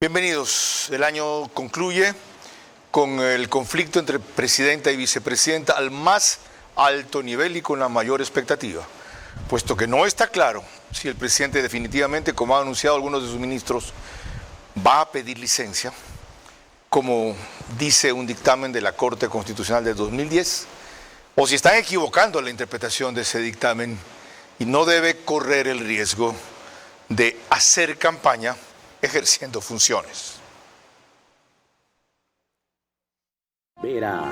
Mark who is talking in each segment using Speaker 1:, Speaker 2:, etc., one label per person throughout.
Speaker 1: Bienvenidos. El año concluye con el conflicto entre presidenta y vicepresidenta al más alto nivel y con la mayor expectativa, puesto que no está claro si el presidente definitivamente, como ha anunciado algunos de sus ministros, va a pedir licencia, como dice un dictamen de la Corte Constitucional de 2010, o si están equivocando la interpretación de ese dictamen y no debe correr el riesgo de hacer campaña ejerciendo funciones.
Speaker 2: Vera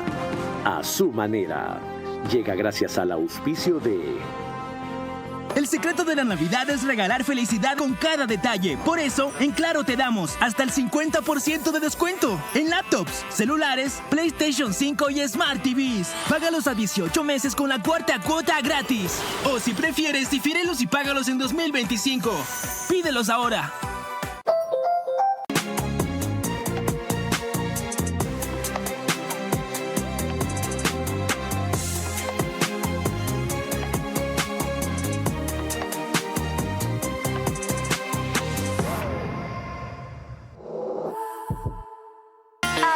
Speaker 2: a su manera. Llega gracias al auspicio de...
Speaker 3: El secreto de la Navidad es regalar felicidad con cada detalle. Por eso, en Claro te damos hasta el 50% de descuento en laptops, celulares, PlayStation 5 y Smart TVs. Págalos a 18 meses con la cuarta cuota gratis. O si prefieres, difírelos y págalos en 2025. Pídelos ahora.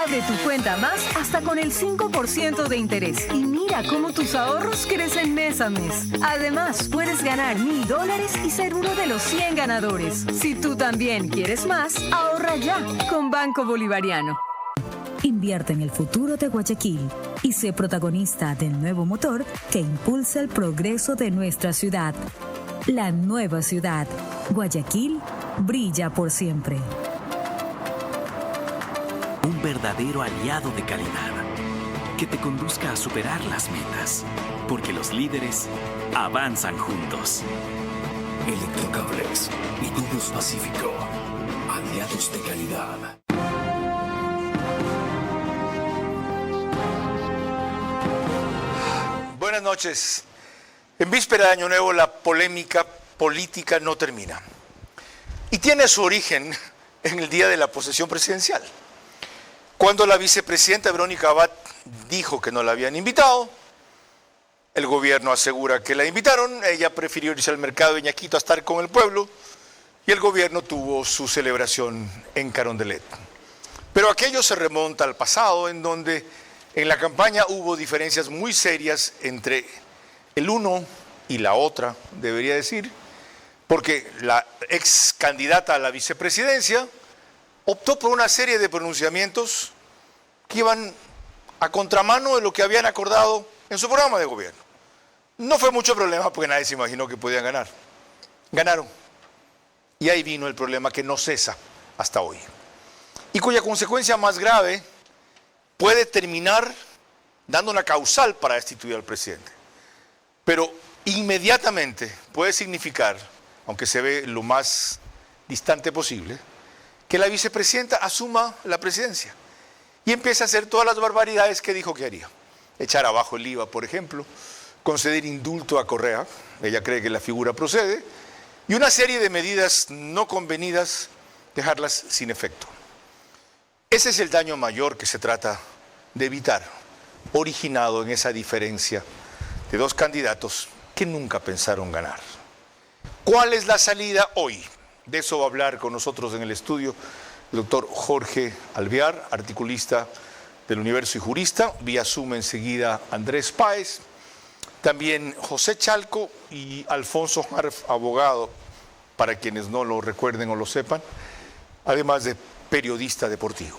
Speaker 4: Abre tu cuenta Más hasta con el 5% de interés. Y mira cómo tus ahorros crecen mes a mes. Además, puedes ganar $1000 y ser uno de los 100 ganadores. Si tú también quieres más, ahorra ya con Banco Bolivariano.
Speaker 5: Invierte en el futuro de Guayaquil y sé protagonista del nuevo motor que impulsa el progreso de nuestra ciudad. La nueva ciudad. Guayaquil brilla por siempre.
Speaker 6: Un verdadero aliado de calidad que te conduzca a superar las metas, porque los líderes avanzan juntos.
Speaker 7: Electrocables y Tubos Pacífico, aliados de calidad.
Speaker 1: Buenas noches. En víspera de Año Nuevo, la polémica política no termina. Y tiene su origen en el día de la posesión presidencial, cuando la vicepresidenta Verónica Abad dijo que no la habían invitado. El gobierno asegura que la invitaron, ella prefirió irse al mercado de Ñaquito a estar con el pueblo, y el gobierno tuvo su celebración en Carondelet. Pero aquello se remonta al pasado, en donde en la campaña hubo diferencias muy serias entre el uno y la otra, debería decir, porque la ex candidata a la vicepresidencia optó por una serie de pronunciamientos que iban a contramano de lo que habían acordado en su programa de gobierno. No fue mucho problema porque nadie se imaginó que podían ganar. Ganaron. Y ahí vino el problema que no cesa hasta hoy, y cuya consecuencia más grave puede terminar dando una causal para destituir al presidente. Pero inmediatamente puede significar, aunque se ve lo más distante posible, que la vicepresidenta asuma la presidencia y empiece a hacer todas las barbaridades que dijo que haría. Echar abajo el IVA, por ejemplo, conceder indulto a Correa, ella cree que la figura procede, y una serie de medidas no convenidas, dejarlas sin efecto. Ese es el daño mayor que se trata de evitar, originado en esa diferencia de dos candidatos que nunca pensaron ganar. ¿Cuál es la salida hoy? De eso va a hablar con nosotros en el estudio el doctor Jorge Alvear, articulista del Universo y jurista. Vía Zoom enseguida Andrés Páez, también José Chalco y Alfonso Harf, abogado, para quienes no lo recuerden o lo sepan, además de periodista deportivo.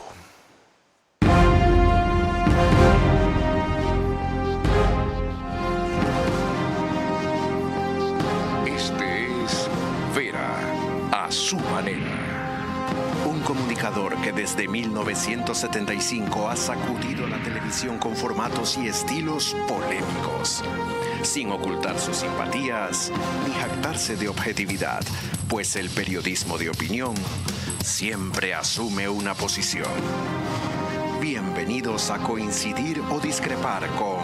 Speaker 7: A su manera. Un comunicador que desde 1975 ha sacudido la televisión con formatos y estilos polémicos, sin ocultar sus simpatías ni jactarse de objetividad, pues el periodismo de opinión siempre asume una posición. Bienvenidos a coincidir o discrepar con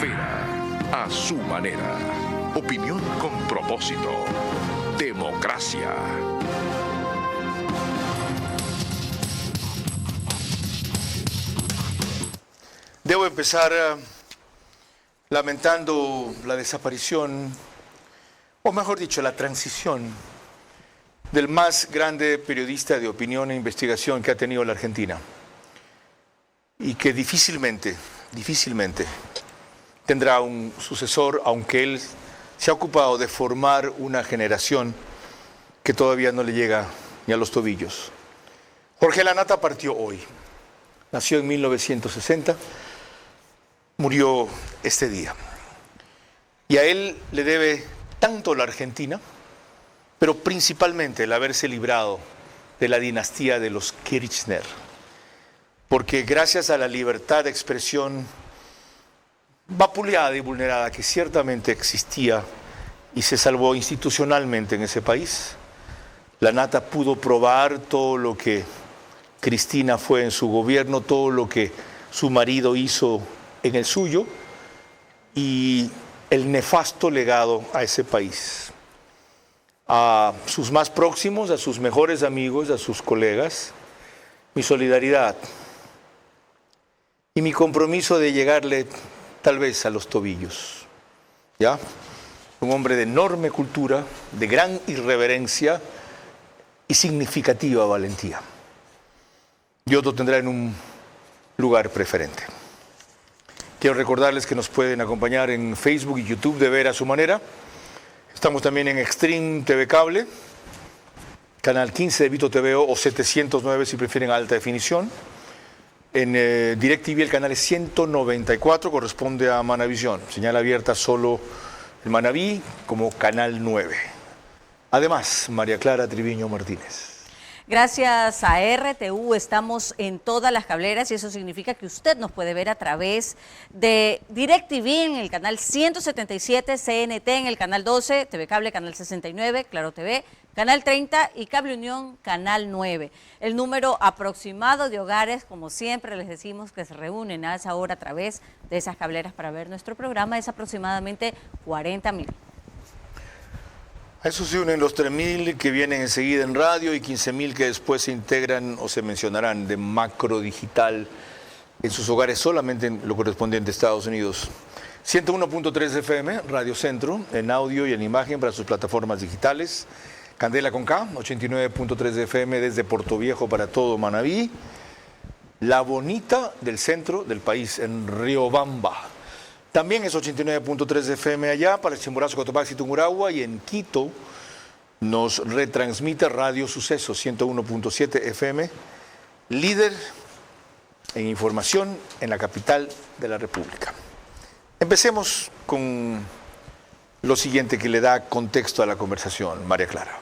Speaker 7: Vera a su manera. Opinión con propósito. Democracia.
Speaker 1: Debo empezar lamentando la desaparición, o mejor dicho, la transición del más grande periodista de opinión e investigación que ha tenido la Argentina y que difícilmente tendrá un sucesor, aunque él se ha ocupado de formar una generación que todavía no le llega ni a los tobillos. Jorge Lanata partió hoy. Nació en 1960, murió este día. Y a él le debe tanto la Argentina, pero principalmente el haberse librado de la dinastía de los Kirchner. Porque gracias a la libertad de expresión vapuleada y vulnerada que ciertamente existía y se salvó institucionalmente en ese país, Lanata pudo probar todo lo que Cristina fue en su gobierno, todo lo que su marido hizo en el suyo y el nefasto legado a ese país. A sus más próximos, a sus mejores amigos, a sus colegas, mi solidaridad y mi compromiso de llegarle tal vez a los tobillos. ¿Ya? Un hombre de enorme cultura, de gran irreverencia y significativa valentía. Dios lo tendrá en un lugar preferente. Quiero recordarles que nos pueden acompañar en Facebook y YouTube de Ver a su manera. Estamos también en Extreme TV Cable, canal 15 de Vito TV o 709 si prefieren alta definición. En DirecTV el canal es 194, corresponde a Manavisión. Señal abierta solo el Manaví como canal 9. Además, María Clara Triviño Martínez.
Speaker 8: Gracias a RTU estamos en todas las cableras y eso significa que usted nos puede ver a través de DirecTV en el canal 177, CNT en el canal 12, TV Cable canal 69, Claro TV, canal 30 y Cable Unión canal 9. El número aproximado de hogares, como siempre les decimos, que se reúnen a esa hora a través de esas cableras para ver nuestro programa es aproximadamente 40.000.
Speaker 1: A eso se unen los 3.000 que vienen enseguida en radio y 15.000 que después se integran o se mencionarán de macro digital en sus hogares solamente en lo correspondiente a Estados Unidos. 101.3 FM, Radio Centro, en audio y en imagen para sus plataformas digitales. Candela con K, 89.3 FM desde Puerto Viejo para todo Manabí. La Bonita del centro del país, en Riobamba. También es 89.3 FM allá para el Chimborazo, Cotopaxi, Tungurahua, y en Quito nos retransmite Radio Suceso 101.7 FM, líder en información en la capital de la República. Empecemos con lo siguiente que le da contexto a la conversación, María Clara.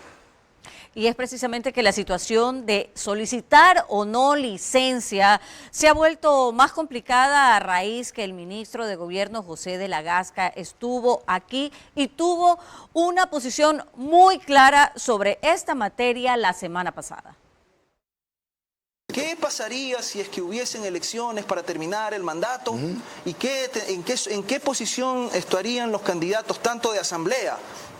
Speaker 8: Y es precisamente que la situación de solicitar o no licencia se ha vuelto más complicada a raíz que el ministro de Gobierno, José de la Gasca, estuvo aquí y tuvo una posición muy clara sobre esta materia la semana pasada.
Speaker 9: ¿Qué pasaría si es que hubiesen elecciones para terminar el mandato? ¿Y en qué posición estarían los candidatos tanto de asamblea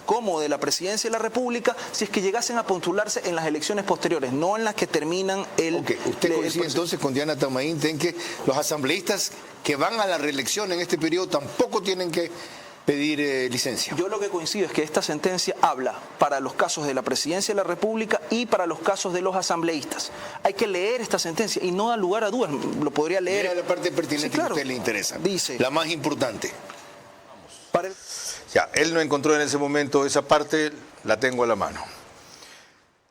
Speaker 9: como de la presidencia de la República si es que llegasen a postularse en las elecciones posteriores, no en las que terminan el...
Speaker 1: Okay. Usted coincide entonces con Diana Tamaín en que los asambleístas que van a la reelección en este periodo tampoco tienen que pedir licencia.
Speaker 9: Yo lo que coincido es que esta sentencia habla para los casos de la presidencia de la República y para los casos de los asambleístas. Hay que leer esta sentencia y no da lugar a dudas. Lo podría leer...
Speaker 1: Mira la parte pertinente, sí, claro, que a usted le interesa.
Speaker 9: Dice...
Speaker 1: La más importante.
Speaker 9: Para el...
Speaker 1: Ya, él no encontró en ese momento esa parte, la tengo a la mano.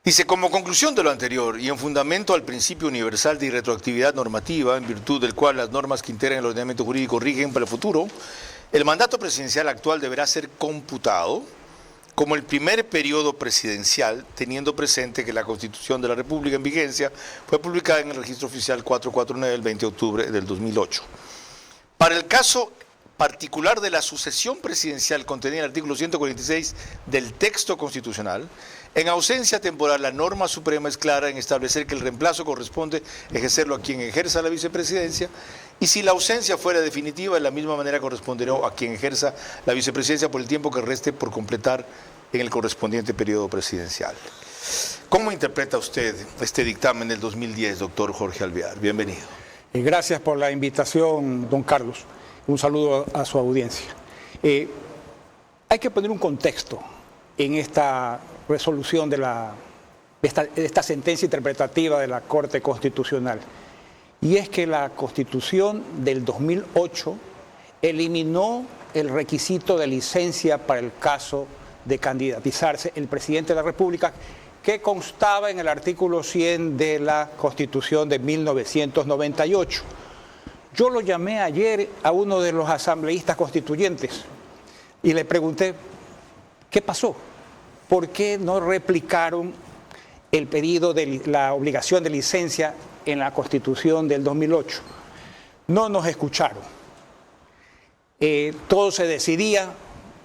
Speaker 1: Dice, como conclusión de lo anterior y en fundamento al principio universal de irretroactividad normativa, en virtud del cual las normas que integran el ordenamiento jurídico rigen para el futuro, el mandato presidencial actual deberá ser computado como el primer periodo presidencial, teniendo presente que la Constitución de la República en vigencia fue publicada en el Registro Oficial 449 el 20 de octubre del 2008. Para el caso particular de la sucesión presidencial contenida en el artículo 146 del texto constitucional, en ausencia temporal la norma suprema es clara en establecer que el reemplazo corresponde ejercerlo a quien ejerza la vicepresidencia y si la ausencia fuera definitiva de la misma manera corresponderá a quien ejerza la vicepresidencia por el tiempo que reste por completar en el correspondiente periodo presidencial. ¿Cómo interpreta usted este dictamen del 2010, doctor Jorge Alvear? Bienvenido.
Speaker 10: Gracias por la invitación, don Carlos. Un saludo a su audiencia. Hay que poner un contexto en esta resolución de la esta sentencia interpretativa de la Corte Constitucional. Y es que la Constitución del 2008 eliminó el requisito de licencia para el caso de candidatizarse el presidente de la República, que constaba en el artículo 100 de la Constitución de 1998. Yo lo llamé ayer a uno de los asambleístas constituyentes y le pregunté, ¿qué pasó? ¿Por qué no replicaron el pedido de la obligación de licencia en la Constitución del 2008? No nos escucharon. Todo se decidía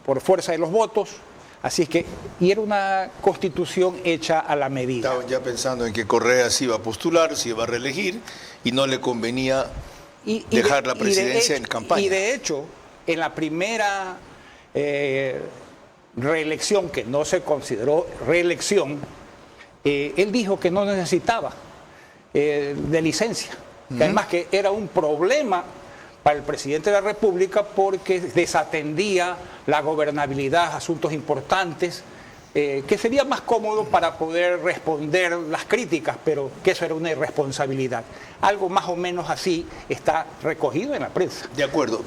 Speaker 10: por fuerza de los votos, así es que, y era una Constitución hecha a la medida.
Speaker 1: Estaban ya pensando en que Correa se iba a postular, se iba a reelegir, y no le convenía dejar la presidencia en campaña.
Speaker 10: Y de hecho, en la primera reelección, que no se consideró reelección, él dijo que no necesitaba de licencia, que además que era un problema para el presidente de la República porque desatendía la gobernabilidad, asuntos importantes, que sería más cómodo para poder responder las críticas, pero que eso era una irresponsabilidad. Algo más o menos así está recogido en la prensa.
Speaker 1: De acuerdo.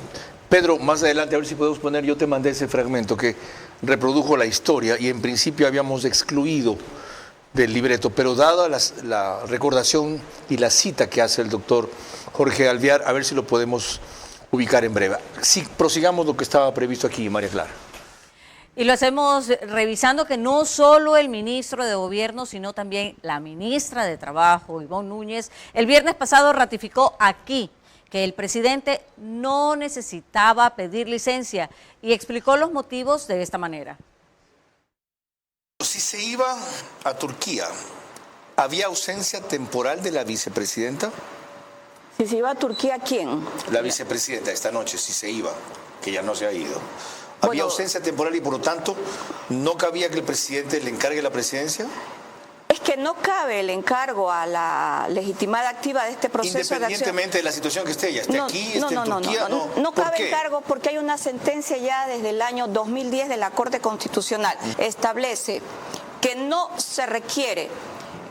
Speaker 1: Pedro, más adelante, a ver si podemos poner, yo te mandé ese fragmento que reprodujo la historia y en principio habíamos excluido del libreto, pero dada la recordación y la cita que hace el doctor Jorge Alvear, a ver si lo podemos ubicar en breve. Sí, prosigamos lo que estaba previsto aquí, María Clara.
Speaker 8: Y lo hacemos revisando que no solo el ministro de Gobierno, sino también la ministra de Trabajo, Ivonne Núñez, el viernes pasado ratificó aquí que el presidente no necesitaba pedir licencia y explicó los motivos de esta manera.
Speaker 1: Si se iba a Turquía, ¿había ausencia temporal de la vicepresidenta?
Speaker 11: Si se iba a Turquía, ¿quién?
Speaker 1: La vicepresidenta esta noche, si se iba, que ya no se ha ido. ¿Había ausencia temporal y por lo tanto no cabía que el presidente le encargue la presidencia?
Speaker 11: Es que no cabe el encargo a la legitimada activa de este proceso de acción.
Speaker 1: Independientemente de la situación que esté, ya esté aquí, esté en Turquía,
Speaker 11: no cabe encargo porque hay una sentencia ya desde el año 2010 de la Corte Constitucional. Establece que no se requiere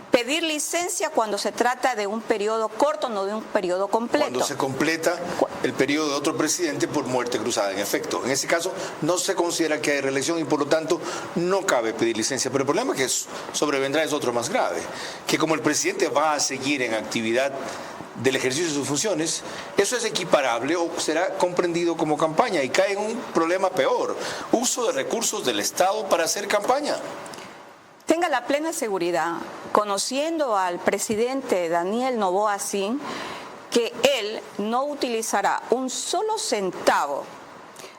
Speaker 11: pedir licencia cuando se trata de un periodo corto, no de un periodo completo.
Speaker 1: Cuando se completa el periodo de otro presidente por muerte cruzada, en efecto. En ese caso no se considera que hay reelección y por lo tanto no cabe pedir licencia. Pero el problema que sobrevendrá es otro más grave, que como el presidente va a seguir en actividad del ejercicio de sus funciones, eso es equiparable o será comprendido como campaña y cae en un problema peor, uso de recursos del Estado para hacer campaña.
Speaker 11: Tenga la plena seguridad, conociendo al presidente Daniel Noboa Sin, que él no utilizará un solo centavo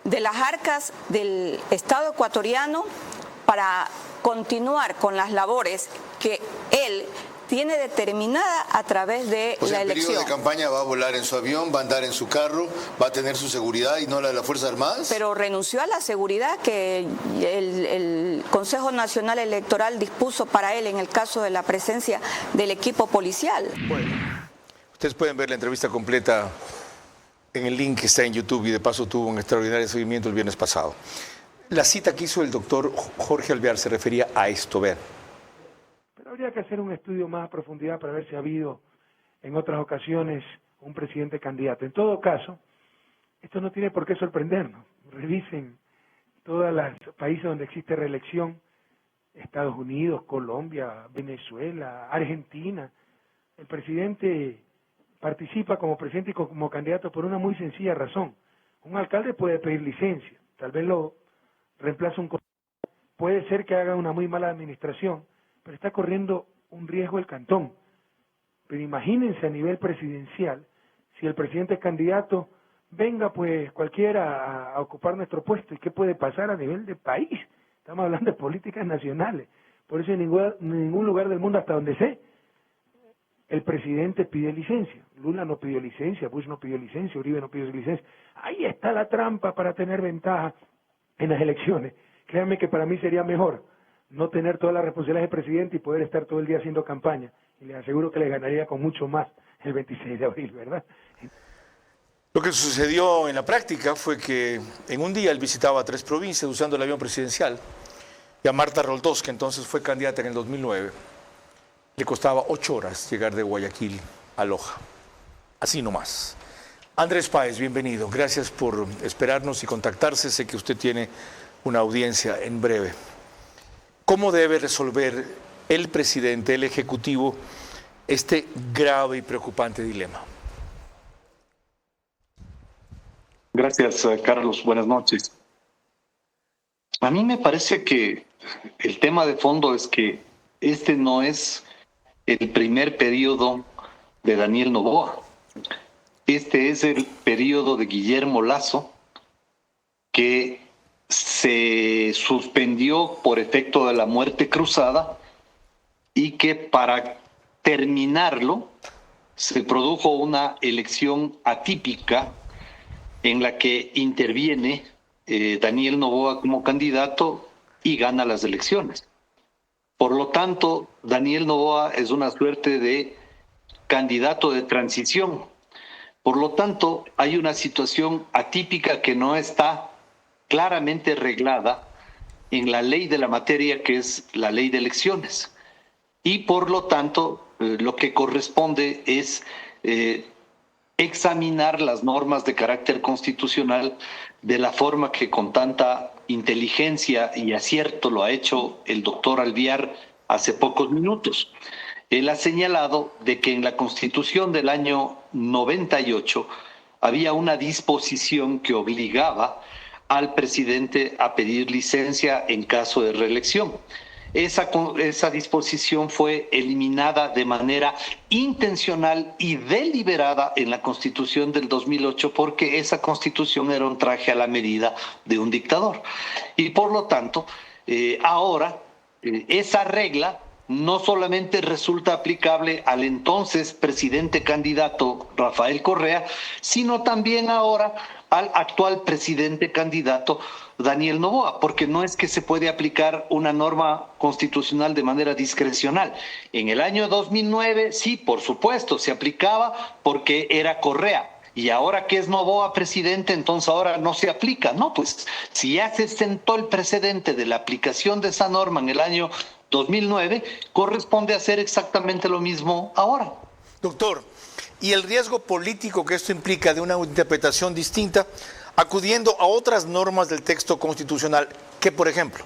Speaker 11: de las arcas del Estado ecuatoriano para continuar con las labores que él tiene determinada a través de la elección.
Speaker 1: El periodo de campaña va a volar en su avión, va a andar en su carro, va a tener su seguridad y no la de las Fuerzas Armadas.
Speaker 11: Pero renunció a la seguridad que el Consejo Nacional Electoral dispuso para él en el caso de la presencia del equipo policial.
Speaker 1: Bueno, ustedes pueden ver la entrevista completa en el link que está en YouTube y de paso tuvo un extraordinario seguimiento el viernes pasado. La cita que hizo el doctor Jorge Alvear se refería a esto, ver.
Speaker 12: Habría que hacer un estudio más a profundidad para ver si ha habido en otras ocasiones un presidente candidato. En todo caso, esto no tiene por qué sorprendernos. Revisen todos los países donde existe reelección, Estados Unidos, Colombia, Venezuela, Argentina. El presidente participa como presidente y como candidato por una muy sencilla razón. Un alcalde puede pedir licencia, tal vez lo reemplaza un... Puede ser que haga una muy mala administración, pero está corriendo un riesgo el cantón. Pero imagínense a nivel presidencial, si el presidente es candidato, venga pues cualquiera a ocupar nuestro puesto. ¿Y qué puede pasar a nivel de país? Estamos hablando de políticas nacionales. Por eso en ningún lugar del mundo, hasta donde sé, el presidente pide licencia. Lula no pidió licencia, Bush no pidió licencia, Uribe no pidió licencia. Ahí está la trampa para tener ventaja en las elecciones. Créanme que para mí sería mejor no tener todas las responsabilidades de presidente y poder estar todo el día haciendo campaña. Y les aseguro que les ganaría con mucho más el 26 de abril, ¿verdad?
Speaker 1: Lo que sucedió en la práctica fue que en un día él visitaba 3 provincias usando el avión presidencial y a Marta Roldós, que entonces fue candidata en el 2009, le costaba 8 horas llegar de Guayaquil a Loja. Así nomás. Andrés Páez, bienvenido. Gracias por esperarnos y contactarse. Sé que usted tiene una audiencia en breve. ¿Cómo debe resolver el presidente, el Ejecutivo, este grave y preocupante dilema?
Speaker 13: Gracias, Carlos. Buenas noches. A mí me parece que el tema de fondo es que este no es el primer periodo de Daniel Noboa. Este es el periodo de Guillermo Lasso, que se suspendió por efecto de la muerte cruzada y que para terminarlo se produjo una elección atípica en la que interviene Daniel Noboa como candidato y gana las elecciones. Por lo tanto, Daniel Noboa es una suerte de candidato de transición. Por lo tanto, hay una situación atípica que no está claramente reglada en la ley de la materia, que es la ley de elecciones. Y por lo tanto, lo que corresponde es examinar las normas de carácter constitucional de la forma que con tanta inteligencia y acierto lo ha hecho el doctor Alviar hace pocos minutos. Él ha señalado de que en la Constitución del año 98 había una disposición que obligaba al presidente a pedir licencia en caso de reelección. Esa disposición fue eliminada de manera intencional y deliberada en la Constitución del 2008 porque esa Constitución era un traje a la medida de un dictador. Y por lo tanto, ahora esa regla no solamente resulta aplicable al entonces presidente candidato Rafael Correa, sino también ahora al actual presidente candidato Daniel Noboa, porque no es que se puede aplicar una norma constitucional de manera discrecional. En el año 2009, sí, por supuesto, se aplicaba porque era Correa. Y ahora que es Noboa presidente, entonces ahora no se aplica. No, pues si ya se sentó el precedente de la aplicación de esa norma en el año 2009, corresponde hacer exactamente lo mismo ahora.
Speaker 1: Doctor, ¿y el riesgo político que esto implica de una interpretación distinta, acudiendo a otras normas del texto constitucional que, por ejemplo,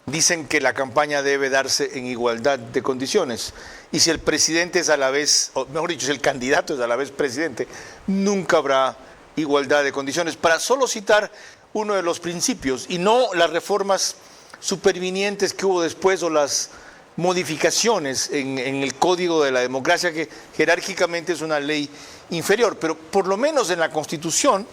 Speaker 1: dicen que la campaña debe darse en igualdad de condiciones? Y si el presidente es a la vez, o mejor dicho, si el candidato es a la vez presidente, nunca habrá igualdad de condiciones. Para solo citar uno de los principios, y no las reformas supervinientes que hubo después o las modificaciones en el Código de la Democracia, que jerárquicamente es una ley inferior, pero por lo menos en la Constitución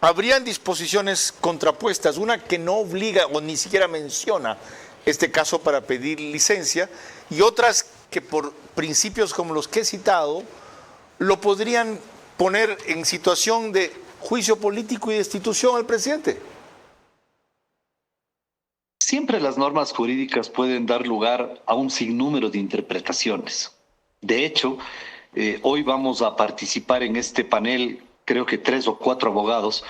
Speaker 1: habrían disposiciones contrapuestas, una que no obliga o ni siquiera menciona este caso para pedir licencia, y otras que por principios como los que he citado lo podrían poner en situación de juicio político y destitución al presidente.
Speaker 13: Siempre las normas jurídicas pueden dar lugar a un sinnúmero de interpretaciones. De hecho, hoy vamos a participar en este panel, creo que 3 o 4 abogados,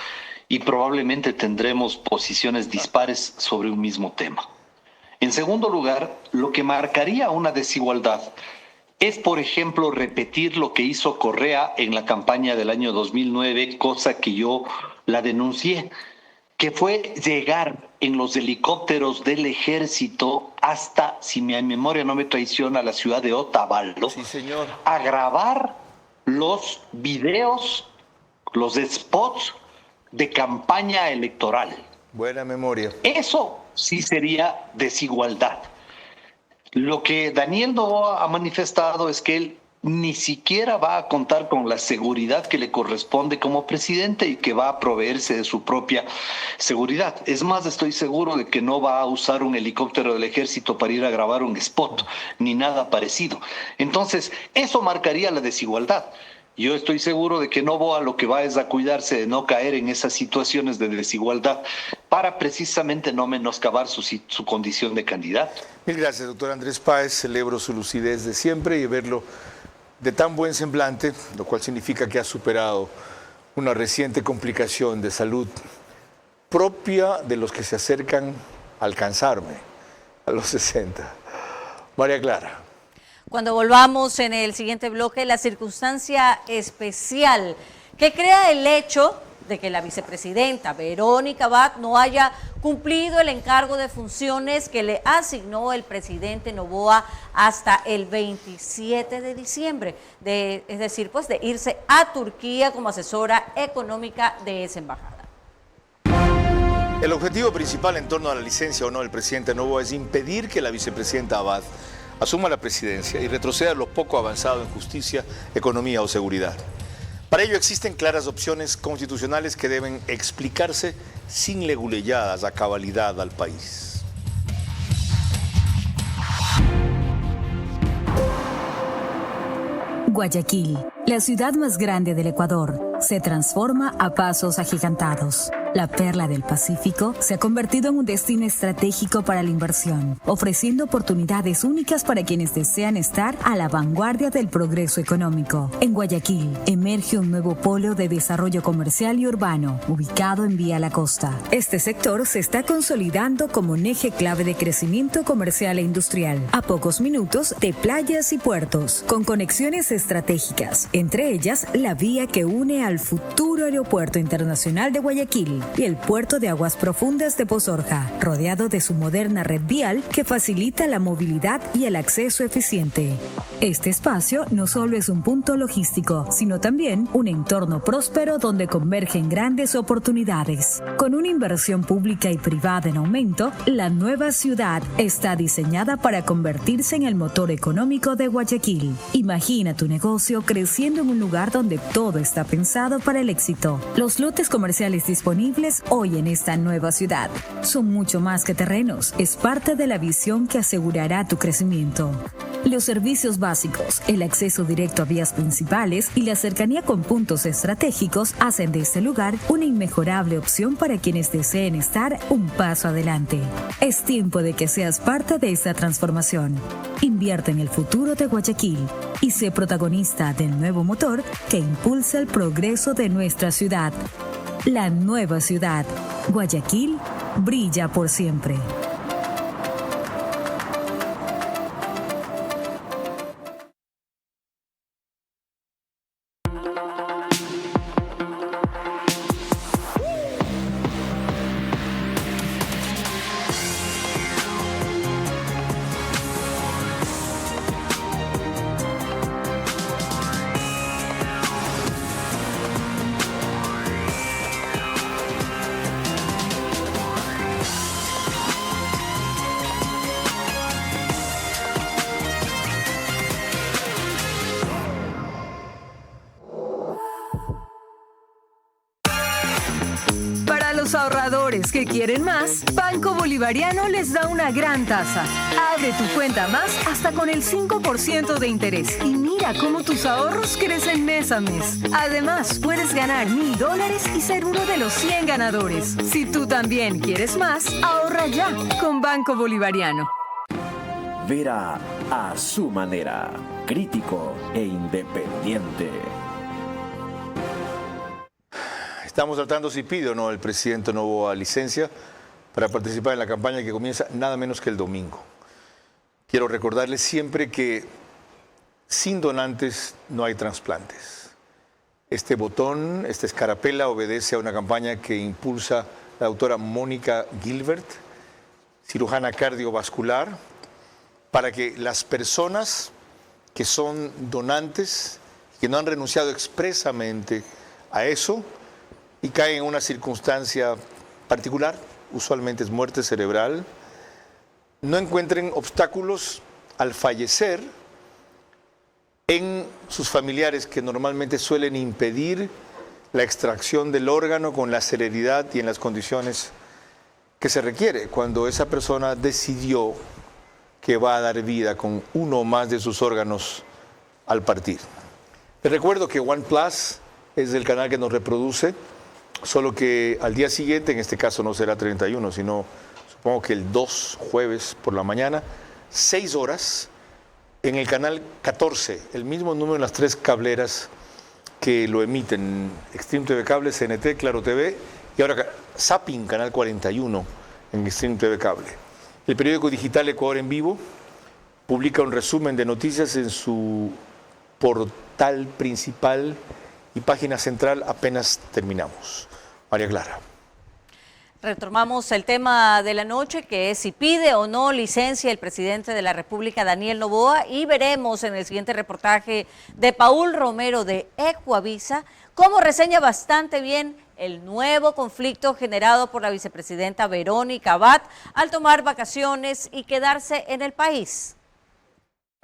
Speaker 13: y probablemente tendremos posiciones dispares sobre un mismo tema. En segundo lugar, lo que marcaría una desigualdad es, por ejemplo, repetir lo que hizo Correa en la campaña del año 2009, cosa que yo la denuncié, que fue llegar en los helicópteros del ejército hasta, si mi memoria no me traiciona, la ciudad de Otavalo,
Speaker 1: sí, señor,
Speaker 13: a grabar los videos, los spots de campaña electoral.
Speaker 1: Buena memoria.
Speaker 13: Eso sí sería desigualdad. Lo que Daniel Noboa ha manifestado es que él ni siquiera va a contar con la seguridad que le corresponde como presidente y que va a proveerse de su propia seguridad. Es más, estoy seguro de que no va a usar un helicóptero del ejército para ir a grabar un spot, ni nada parecido. Entonces, eso marcaría la desigualdad. Yo estoy seguro de que Noboa lo que va es a cuidarse de no caer en esas situaciones de desigualdad para precisamente no menoscabar su condición de candidato.
Speaker 1: Mil gracias, doctor Andrés Páez. Celebro su lucidez de siempre y verlo de tan buen semblante, lo cual significa que ha superado una reciente complicación de salud propia de los que se acercan a alcanzarme a los 60. María Clara.
Speaker 8: Cuando volvamos en el siguiente bloque, la circunstancia especial que crea el hecho de que la vicepresidenta Verónica Abad no haya cumplido el encargo de funciones que le asignó el presidente Noboa hasta el 27 de diciembre, es decir, pues de irse a Turquía como asesora económica de esa embajada.
Speaker 1: El objetivo principal en torno a la licencia o no del presidente Noboa es impedir que la vicepresidenta Abad asuma la presidencia y retroceda lo poco avanzado en justicia, economía o seguridad. Para ello existen claras opciones constitucionales que deben explicarse sin leguleyadas a cabalidad al país.
Speaker 5: Guayaquil, la ciudad más grande del Ecuador, se transforma a pasos agigantados. La perla del Pacífico se ha convertido en un destino estratégico para la inversión, ofreciendo oportunidades únicas para quienes desean estar a la vanguardia del progreso económico. En Guayaquil emerge un nuevo polo de desarrollo comercial y urbano, ubicado en Vía La Costa. Este sector se está consolidando como un eje clave de crecimiento comercial e industrial, a pocos minutos de playas y puertos, con conexiones estratégicas, entre ellas la vía que une al futuro Aeropuerto Internacional de Guayaquil y el puerto de aguas profundas de Pozorja, rodeado de su moderna red vial que facilita la movilidad y el acceso eficiente. Este espacio no solo es un punto logístico, sino también un entorno próspero donde convergen grandes oportunidades. Con una inversión pública y privada en aumento, la nueva ciudad está diseñada para convertirse en el motor económico de Guayaquil. Imagina tu negocio creciendo en un lugar donde todo está pensado para el éxito. Los lotes comerciales disponibles hoy en esta nueva ciudad son mucho más que terrenos, es parte de la visión que asegurará tu crecimiento. Los servicios básicos, el acceso directo a vías principales y la cercanía con puntos estratégicos hacen de este lugar una inmejorable opción para quienes deseen estar un paso adelante. Es tiempo de que seas parte de esta transformación. Invierte en el futuro de Guayaquil y sé protagonista del nuevo motor que impulsa el progreso de nuestra ciudad. La nueva ciudad, Guayaquil, brilla por siempre.
Speaker 4: Ahorradores que quieren más, Banco Bolivariano les da una gran tasa. Abre tu cuenta más hasta con el 5% de interés y mira cómo tus ahorros crecen mes a mes. Además, puedes ganar $1,000 y ser uno de los 100 ganadores. Si tú también quieres más, ahorra ya con Banco Bolivariano.
Speaker 2: Vera a su manera, crítico e independiente.
Speaker 1: Estamos tratando si pide o no el presidente Noboa licencia para participar en la campaña que comienza nada menos que el domingo. Quiero recordarles siempre que sin donantes no hay trasplantes. Este botón, esta escarapela, obedece a una campaña que impulsa la doctora Mónica Gilbert, cirujana cardiovascular, para que las personas que son donantes, que no han renunciado expresamente a eso, y caen en una circunstancia particular, usualmente es muerte cerebral, no encuentren obstáculos al fallecer en sus familiares que normalmente suelen impedir la extracción del órgano con la celeridad y en las condiciones que se requiere cuando esa persona decidió que va a dar vida con uno o más de sus órganos al partir. Les recuerdo que OnePlus es el canal que nos reproduce, solo que al día siguiente, en este caso no será 31, sino supongo que el 2, jueves por la mañana, 6 horas, en el canal 14, el mismo número en las 3 cableras que lo emiten, Extreme TV Cable, CNT, Claro TV, y ahora Zapping, canal 41, en Extreme TV Cable. El periódico digital Ecuador en Vivo, publica un resumen de noticias en su portal principal y página central. Apenas terminamos. María Clara.
Speaker 8: Retomamos el tema de la noche, que es si pide o no licencia el presidente de la República, Daniel Noboa, y veremos en el siguiente reportaje de Paul Romero de Ecuavisa cómo reseña bastante bien el nuevo conflicto generado por la vicepresidenta Verónica Abad al tomar vacaciones y quedarse en el país.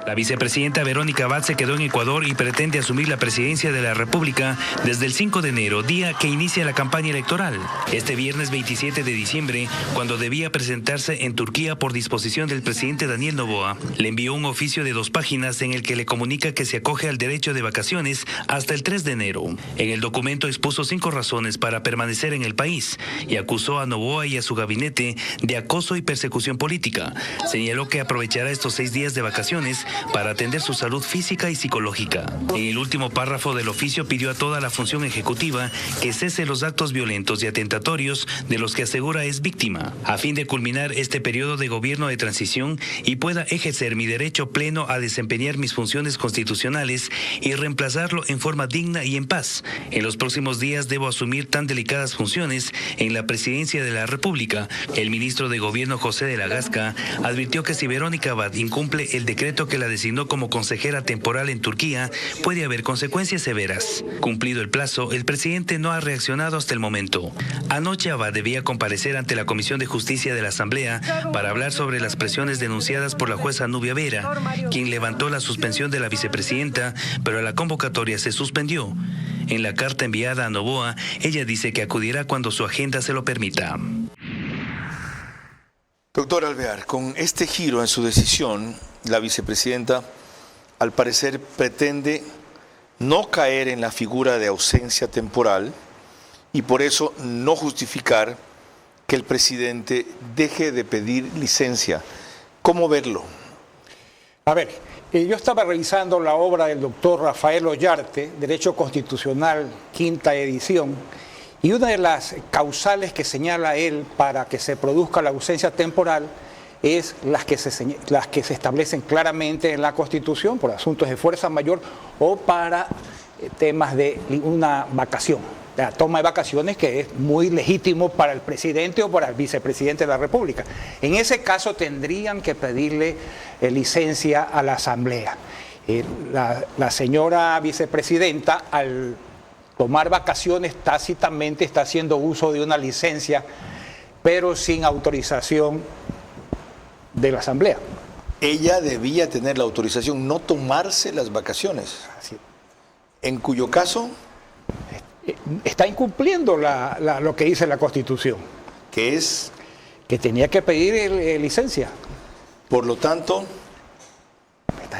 Speaker 14: La vicepresidenta Verónica Abad se quedó en Ecuador y pretende asumir la presidencia de la República desde el 5 de enero, día que inicia la campaña electoral. Este viernes 27 de diciembre, cuando debía presentarse en Turquía por disposición del presidente Daniel Noboa, le envió un oficio de 2 páginas en el que le comunica que se acoge al derecho de vacaciones hasta el 3 de enero. En el documento expuso 5 razones para permanecer en el país y acusó a Noboa y a su gabinete de acoso y persecución política. Señaló que aprovechará estos 6 días de vacaciones para atender su salud física y psicológica. En el último párrafo del oficio pidió a toda la función ejecutiva que cese los actos violentos y atentatorios de los que asegura es víctima, a fin de culminar este periodo de gobierno de transición y pueda ejercer mi derecho pleno a desempeñar mis funciones constitucionales y reemplazarlo en forma digna y en paz. En los próximos días debo asumir tan delicadas funciones en la presidencia de la República. El ministro de Gobierno, José de la Gasca, advirtió que si Verónica Abad incumple el decreto que la designó como consejera temporal en Turquía, puede haber consecuencias severas. Cumplido el plazo, el presidente no ha reaccionado hasta el momento. Anoche Abad debía comparecer ante la Comisión de Justicia de la Asamblea para hablar sobre las presiones denunciadas por la jueza Nubia Vera, quien levantó la suspensión de la vicepresidenta, pero la convocatoria se suspendió. En la carta enviada a Noboa, ella dice que acudirá cuando su agenda se lo permita.
Speaker 1: Doctor Alvear, con este giro en su decisión, la vicepresidenta, al parecer, pretende no caer en la figura de ausencia temporal y por eso no justificar que el presidente deje de pedir licencia. ¿Cómo verlo?
Speaker 10: A ver, yo estaba revisando la obra del doctor Rafael Ollarte, Derecho Constitucional, 5ª edición, y una de las causales que señala él para que se produzca la ausencia temporal es las que se establecen claramente en la Constitución por asuntos de fuerza mayor o para temas de una vacación, la toma de vacaciones, que es muy legítimo para el presidente o para el vicepresidente de la República. En ese caso tendrían que pedirle licencia a la Asamblea. La señora vicepresidenta, al tomar vacaciones, tácitamente está haciendo uso de una licencia, pero sin autorización de la Asamblea.
Speaker 1: Ella debía tener la autorización, no tomarse las vacaciones.
Speaker 10: Así.
Speaker 1: En cuyo caso
Speaker 10: está incumpliendo lo que dice la Constitución.
Speaker 1: Que es
Speaker 10: que tenía que pedir licencia.
Speaker 1: Por lo tanto,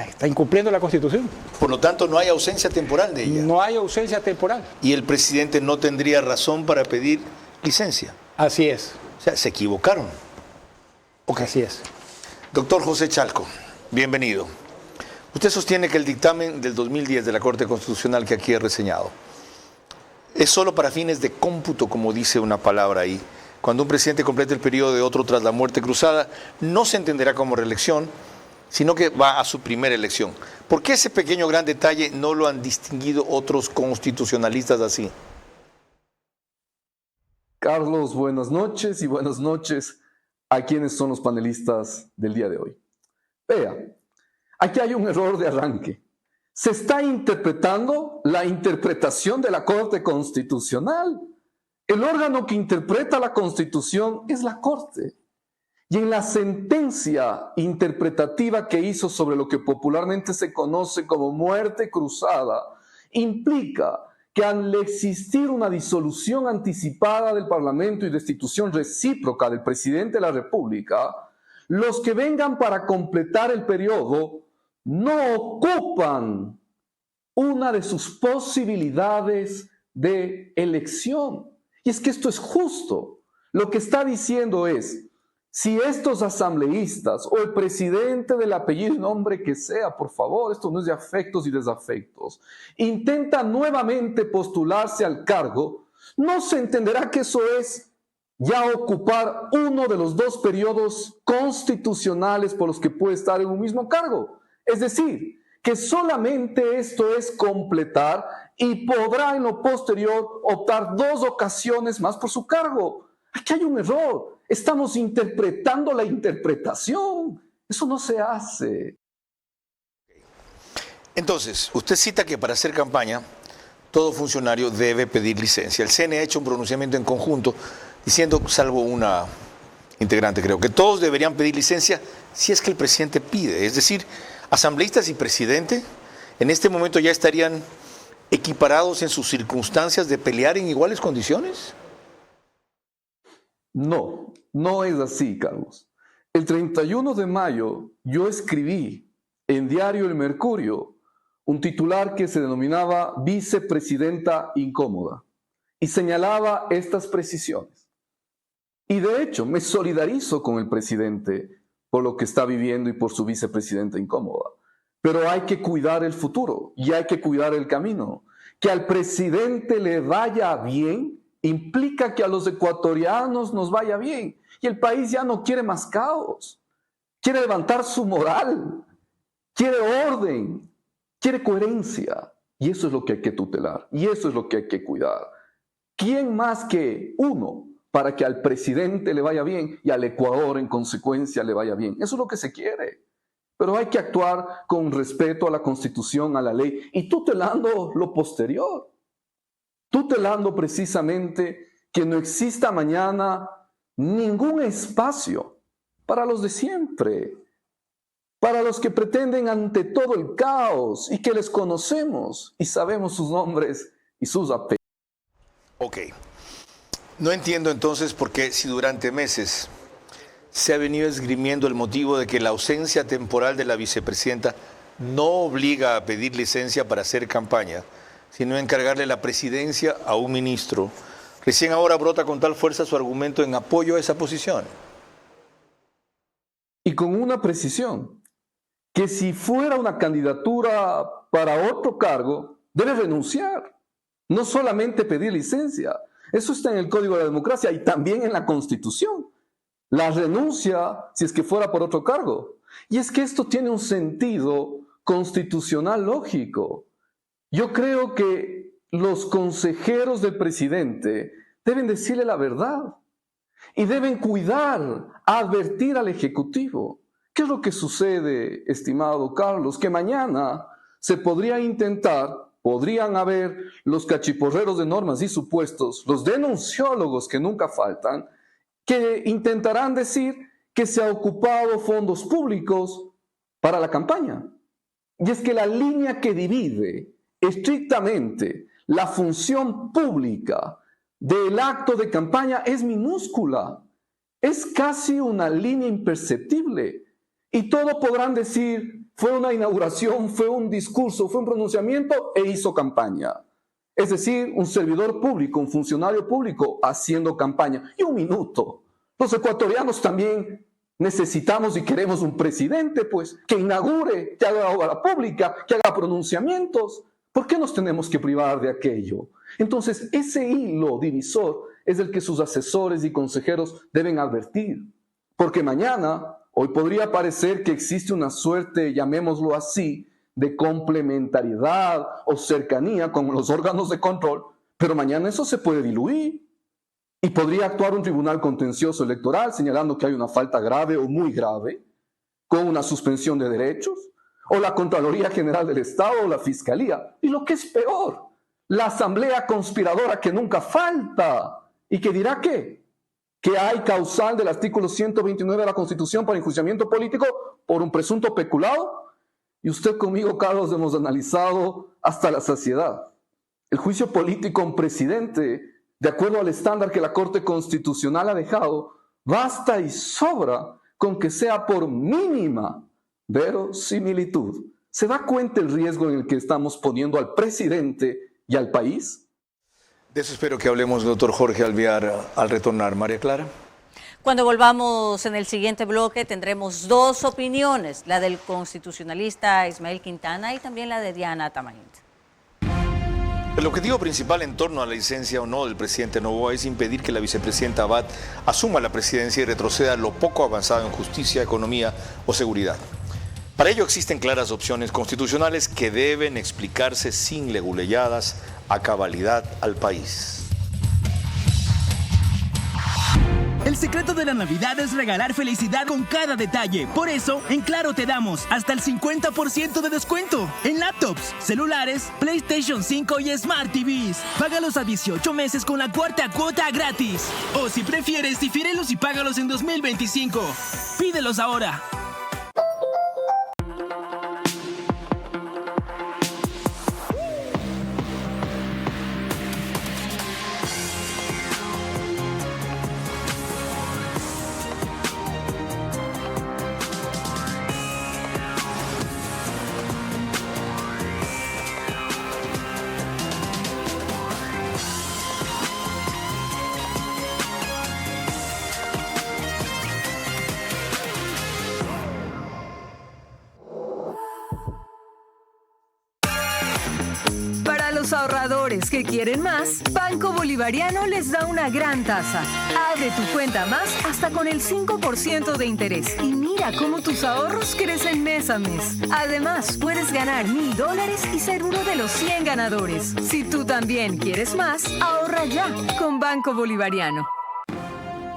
Speaker 10: está incumpliendo la Constitución.
Speaker 1: Por lo tanto, no hay ausencia temporal de ella.
Speaker 10: No hay ausencia temporal.
Speaker 1: Y el presidente no tendría razón para pedir licencia.
Speaker 10: Así es.
Speaker 1: O sea, se equivocaron.
Speaker 10: Okay. Así es.
Speaker 1: Doctor José Chalco, bienvenido. Usted sostiene que el dictamen del 2010 de la Corte Constitucional que aquí he reseñado es solo para fines de cómputo, como dice una palabra ahí. Cuando un presidente complete el periodo de otro tras la muerte cruzada, no se entenderá como reelección, sino que va a su primera elección. ¿Por qué ese pequeño gran detalle no lo han distinguido otros constitucionalistas así?
Speaker 15: Carlos, buenas noches y buenas noches a quienes son los panelistas del día de hoy. Vea, aquí hay un error de arranque. Se está interpretando la interpretación de la Corte Constitucional. El órgano que interpreta la Constitución es la Corte. Y en la sentencia interpretativa que hizo sobre lo que popularmente se conoce como muerte cruzada, implica que al existir una disolución anticipada del Parlamento y destitución recíproca del presidente de la República, los que vengan para completar el periodo no ocupan una de sus posibilidades de elección. Y es que esto es justo. Lo que está diciendo es, si estos asambleístas o el presidente del apellido y nombre que sea, por favor, esto no es de afectos y desafectos, intenta nuevamente postularse al cargo, no se entenderá que eso es ya ocupar uno de los dos periodos constitucionales por los que puede estar en un mismo cargo. Es decir, que solamente esto es completar y podrá en lo posterior optar 2 ocasiones más por su cargo. Aquí hay un error. Estamos interpretando la interpretación. Eso no se hace.
Speaker 1: Entonces, usted cita que para hacer campaña todo funcionario debe pedir licencia. El CNE ha hecho un pronunciamiento en conjunto diciendo, salvo una integrante creo, que todos deberían pedir licencia si es que el presidente pide. Es decir, asambleístas y presidente en este momento ya estarían equiparados en sus circunstancias de pelear en iguales condiciones.
Speaker 15: No, no es así, Carlos. El 31 de mayo yo escribí en Diario El Mercurio un titular que se denominaba Vicepresidenta Incómoda y señalaba estas precisiones. Y de hecho me solidarizo con el presidente por lo que está viviendo y por su vicepresidenta incómoda. Pero hay que cuidar el futuro y hay que cuidar el camino. Que al presidente le vaya bien implica que a los ecuatorianos nos vaya bien. Y el país ya no quiere más caos. Quiere levantar su moral. Quiere orden. Quiere coherencia. Y eso es lo que hay que tutelar. Y eso es lo que hay que cuidar. ¿Quién más que uno para que al presidente le vaya bien y al Ecuador en consecuencia le vaya bien? Eso es lo que se quiere. Pero hay que actuar con respeto a la Constitución, a la ley y tutelando lo posterior. Tutelando precisamente que no exista mañana ningún espacio para los de siempre, para los que pretenden ante todo el caos y que les conocemos y sabemos sus nombres y sus apellidos.
Speaker 1: Ok. No entiendo entonces por qué, si durante meses se ha venido esgrimiendo el motivo de que la ausencia temporal de la vicepresidenta no obliga a pedir licencia para hacer campaña, sino a encargarle la presidencia a un ministro, recién ahora brota con tal fuerza su argumento en apoyo a esa posición.
Speaker 15: Y con una precisión, que si fuera una candidatura para otro cargo, debe renunciar, no solamente pedir licencia. Eso está en el Código de la Democracia y también en la Constitución. La renuncia si es que fuera por otro cargo. Y es que esto tiene un sentido constitucional lógico. Yo creo que los consejeros del presidente deben decirle la verdad y deben cuidar, advertir al Ejecutivo. ¿Qué es lo que sucede, estimado Carlos? Que mañana se podría intentar, podrían haber los cachiporreros de normas y supuestos, los denunciólogos que nunca faltan, que intentarán decir que se ha ocupado fondos públicos para la campaña. Y es que la línea que divide estrictamente la función pública del acto de campaña es minúscula. Es casi una línea imperceptible. Y todo podrán decir, fue una inauguración, fue un discurso, fue un pronunciamiento e hizo campaña. Es decir, un servidor público, un funcionario público haciendo campaña. Y un minuto. Los ecuatorianos también necesitamos y queremos un presidente, pues, que inaugure, que haga obra pública, que haga pronunciamientos. ¿Por qué nos tenemos que privar de aquello? Entonces, ese hilo divisor es el que sus asesores y consejeros deben advertir. Porque mañana, hoy podría parecer que existe una suerte, llamémoslo así, de complementariedad o cercanía con los órganos de control, pero mañana eso se puede diluir. Y podría actuar un tribunal contencioso electoral señalando que hay una falta grave o muy grave, con una suspensión de derechos, o la Contraloría General del Estado o la Fiscalía. Y lo que es peor, la asamblea conspiradora que nunca falta y que dirá que hay causal del artículo 129 de la Constitución para enjuiciamiento político por un presunto peculado. Y usted conmigo, Carlos, hemos analizado hasta la saciedad. El juicio político a un presidente, de acuerdo al estándar que la Corte Constitucional ha dejado, basta y sobra con que sea por mínima verosimilitud. ¿Se da cuenta el riesgo en el que estamos poniendo al presidente y al país?
Speaker 1: De eso espero que hablemos, doctor Jorge Alvear, al retornar. María Clara.
Speaker 8: Cuando volvamos en el siguiente bloque tendremos dos opiniones, la del constitucionalista Ismael Quintana y también la de Diana Tamarind.
Speaker 1: El objetivo principal en torno a la licencia o no del presidente Noboa es impedir que la vicepresidenta Abad asuma la presidencia y retroceda lo poco avanzado en justicia, economía o seguridad. Para ello existen claras opciones constitucionales que deben explicarse sin leguleyadas a cabalidad al país.
Speaker 3: El secreto de la Navidad es regalar felicidad con cada detalle. Por eso, en Claro te damos hasta el 50% de descuento en laptops, celulares, PlayStation 5 y Smart TVs. Págalos a 18 meses con la cuarta cuota gratis. O si prefieres, difírelos y págalos en 2025. Pídelos ahora.
Speaker 4: Ahorradores que quieren más, Banco Bolivariano les da una gran tasa. Abre tu cuenta más hasta con el 5% de interés y mira cómo tus ahorros crecen mes a mes. Además, puedes ganar $1000 y ser uno de los 100 ganadores. Si tú también quieres más, ahorra ya con Banco Bolivariano.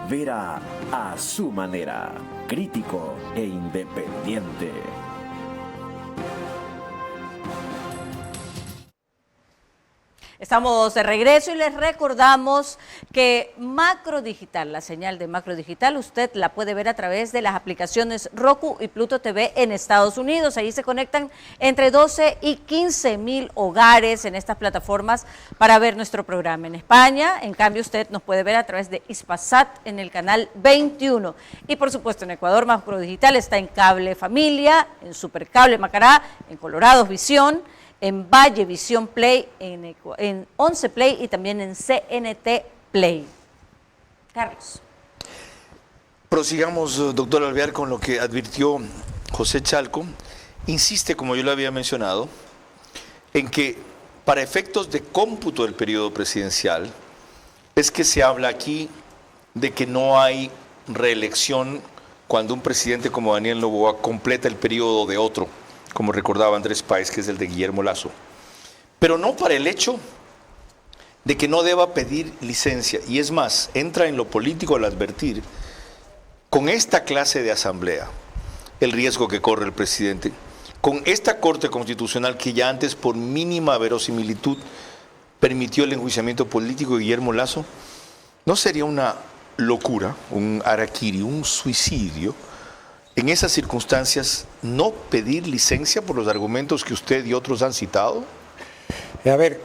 Speaker 2: Vera a su manera, crítico e independiente.
Speaker 8: Estamos de regreso y les recordamos que Macro Digital, la señal de Macro Digital, usted la puede ver a través de las aplicaciones Roku y Pluto TV en Estados Unidos. Ahí se conectan entre 12 y 15 mil hogares en estas plataformas para ver nuestro programa. En España, en cambio, usted nos puede ver a través de Hispasat en el canal 21. Y por supuesto, en Ecuador, Macro Digital está en Cable Familia, en Supercable Macará, en Colorados Visión, en Valle Visión Play, en 11 Play y también en CNT Play. Carlos.
Speaker 1: Prosigamos, doctor Alvear, con lo que advirtió José Chalco. Insiste, como yo le había mencionado, en que para efectos de cómputo del periodo presidencial es que se habla aquí de que no hay reelección cuando un presidente como Daniel Noboa completa el periodo de otro, como recordaba Andrés Páez, que es el de Guillermo Lasso. Pero no para el hecho de que no deba pedir licencia. Y es más, entra en lo político al advertir, con esta clase de asamblea, el riesgo que corre el presidente, con esta Corte Constitucional que ya antes, por mínima verosimilitud, permitió el enjuiciamiento político de Guillermo Lasso, ¿no sería una locura, un harakiri, un suicidio, en esas circunstancias, no pedir licencia por los argumentos que usted y otros han citado?
Speaker 10: A ver,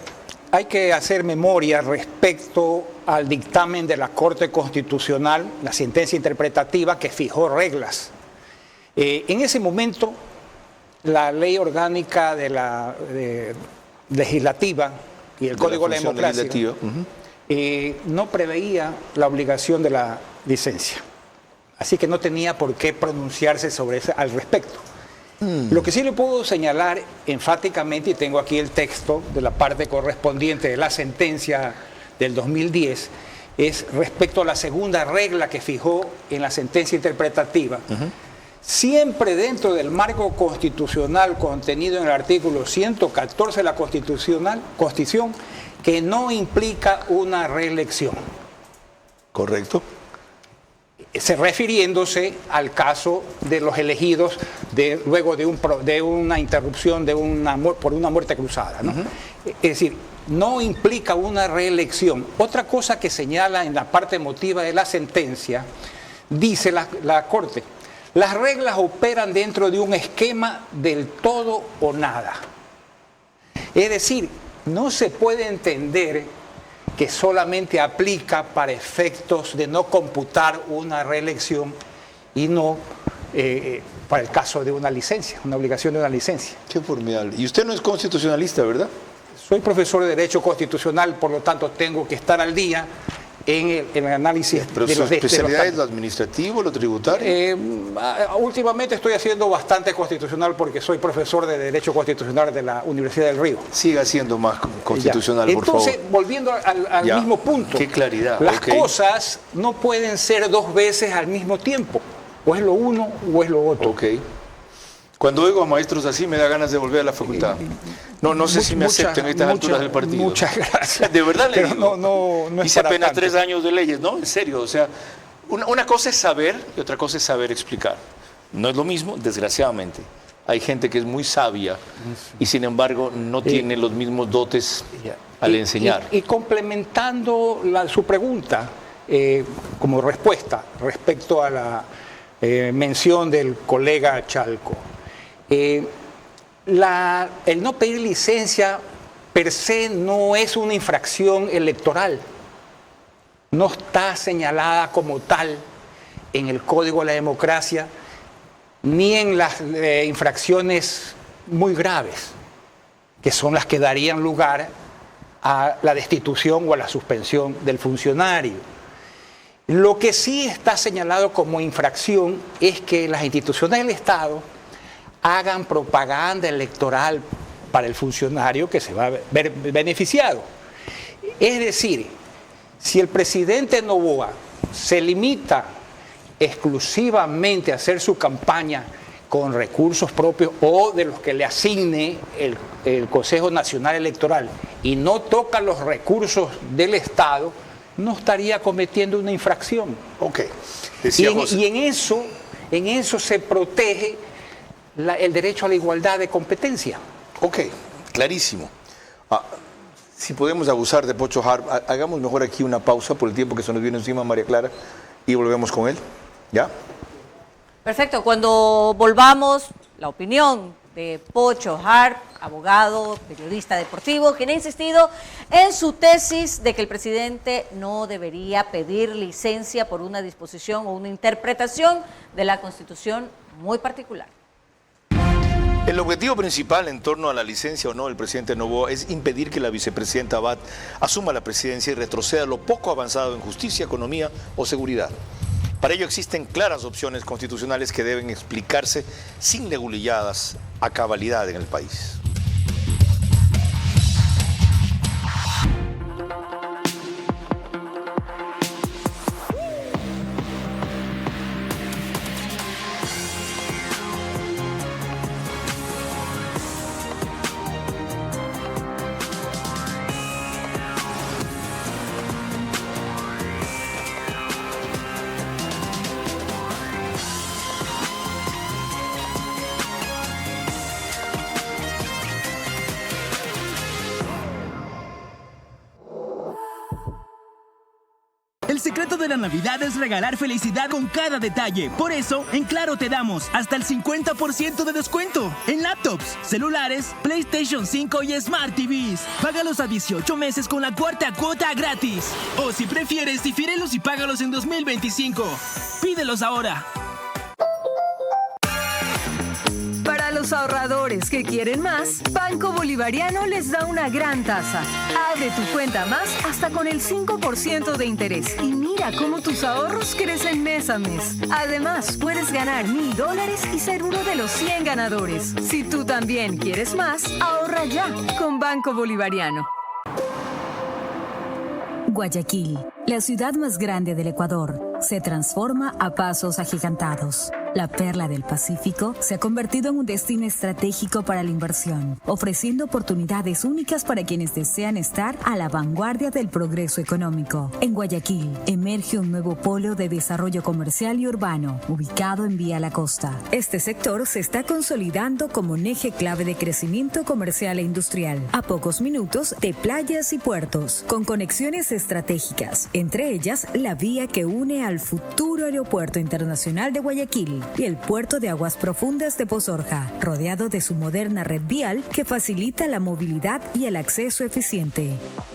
Speaker 10: hay que hacer memoria respecto al dictamen de la Corte Constitucional, la sentencia interpretativa que fijó reglas. En ese momento, la ley orgánica de la legislativa y el Código de la Democracia no preveía la obligación de la licencia. Así que no tenía por qué pronunciarse sobre eso al respecto. Lo que sí le puedo señalar enfáticamente, y tengo aquí el texto de la parte correspondiente de la sentencia del 2010, es respecto a la segunda regla que fijó en la sentencia interpretativa. Siempre dentro del marco constitucional contenido en el artículo 114 de la Constitución, que no implica una reelección.
Speaker 1: Correcto.
Speaker 10: Refiriéndose al caso de los elegidos luego de una interrupción por una muerte cruzada, ¿no? Es decir, no implica una reelección. Otra cosa que señala en la parte emotiva de la sentencia, dice la Corte, las reglas operan dentro de un esquema del todo o nada. Es decir, no se puede entender que solamente aplica para efectos de no computar una reelección y no para el caso de una licencia, una obligación de una licencia.
Speaker 1: Qué formidable. Y usted no es constitucionalista, ¿verdad?
Speaker 10: Soy profesor de Derecho Constitucional, por lo tanto tengo que estar al día en el análisis
Speaker 1: pero
Speaker 10: de
Speaker 1: su
Speaker 10: los
Speaker 1: especialidad es lo administrativo, lo tributario.
Speaker 10: Últimamente estoy haciendo bastante constitucional porque soy profesor de Derecho Constitucional de la Universidad del Río.
Speaker 1: Siga siendo más constitucional, por favor.
Speaker 10: Entonces, volviendo al mismo punto.
Speaker 1: Qué claridad.
Speaker 10: Las cosas no pueden ser dos veces al mismo tiempo. O es lo uno o es lo otro.
Speaker 1: Ok. Cuando oigo a maestros así me da ganas de volver a la facultad. No sé si me acepten a estas alturas del partido.
Speaker 10: Muchas gracias.
Speaker 1: De verdad le digo.
Speaker 10: No
Speaker 1: hice apenas 3 años de leyes, ¿no? En serio, o sea, una cosa es saber y otra cosa es saber explicar. No es lo mismo, desgraciadamente. Hay gente que es muy sabia y sin embargo no tiene los mismos dotes al enseñar.
Speaker 10: Y complementando su pregunta como respuesta respecto a la mención del colega Chalco. El no pedir licencia per se no es una infracción electoral. No está señalada como tal en el Código de la Democracia ni en las infracciones muy graves, que son las que darían lugar a la destitución o a la suspensión del funcionario. Lo que sí está señalado como infracción es que las instituciones del Estado hagan propaganda electoral para el funcionario que se va a ver beneficiado. Es decir, si el presidente Noboa se limita exclusivamente a hacer su campaña con recursos propios o de los que le asigne el Consejo Nacional Electoral y no toca los recursos del Estado, no estaría cometiendo una infracción.
Speaker 1: Ok.
Speaker 10: Y en eso se protege el derecho a la igualdad de competencia.
Speaker 1: Ok, clarísimo. Si podemos abusar de Pocho Harp, hagamos mejor aquí una pausa por el tiempo que se nos viene encima, María Clara, y volvemos con él. ¿Ya?
Speaker 8: Perfecto. Cuando volvamos, la opinión de Pocho Harp, abogado, periodista deportivo, quien ha insistido en su tesis de que el presidente no debería pedir licencia por una disposición o una interpretación de la Constitución muy particular.
Speaker 1: El objetivo principal en torno a la licencia o no del presidente Noboa es impedir que la vicepresidenta Abad asuma la presidencia y retroceda lo poco avanzado en justicia, economía o seguridad. Para ello existen claras opciones constitucionales que deben explicarse sin nebulilladas a cabalidad en el país.
Speaker 3: El secreto de la Navidad es regalar felicidad con cada detalle. Por eso, en Claro te damos hasta el 50% de descuento en laptops, celulares, PlayStation 5 y Smart TVs. Págalos a 18 meses con la cuarta cuota gratis. O si prefieres, difírelos y págalos en 2025. Pídelos ahora.
Speaker 4: Para los ahorradores que quieren más, Banco Bolivariano les da una gran tasa. Abre tu cuenta más hasta con el 5% de interés y mira cómo tus ahorros crecen mes a mes. Además, puedes ganar $1000 y ser uno de los 100 ganadores. Si tú también quieres más, ahorra ya con Banco Bolivariano.
Speaker 5: Guayaquil, la ciudad más grande del Ecuador, se transforma a pasos agigantados. La perla del Pacífico se ha convertido en un destino estratégico para la inversión, ofreciendo oportunidades únicas para quienes desean estar a la vanguardia del progreso económico. En Guayaquil emerge un nuevo polo de desarrollo comercial y urbano, ubicado en Vía La Costa. Este sector se está consolidando como un eje clave de crecimiento comercial e industrial, a pocos minutos de playas y puertos, con conexiones estratégicas, entre ellas la vía que une al futuro Aeropuerto Internacional de Guayaquil. Guayaquil y el puerto de aguas profundas de Pozorja, rodeado de su moderna red vial que facilita la movilidad y el acceso eficiente.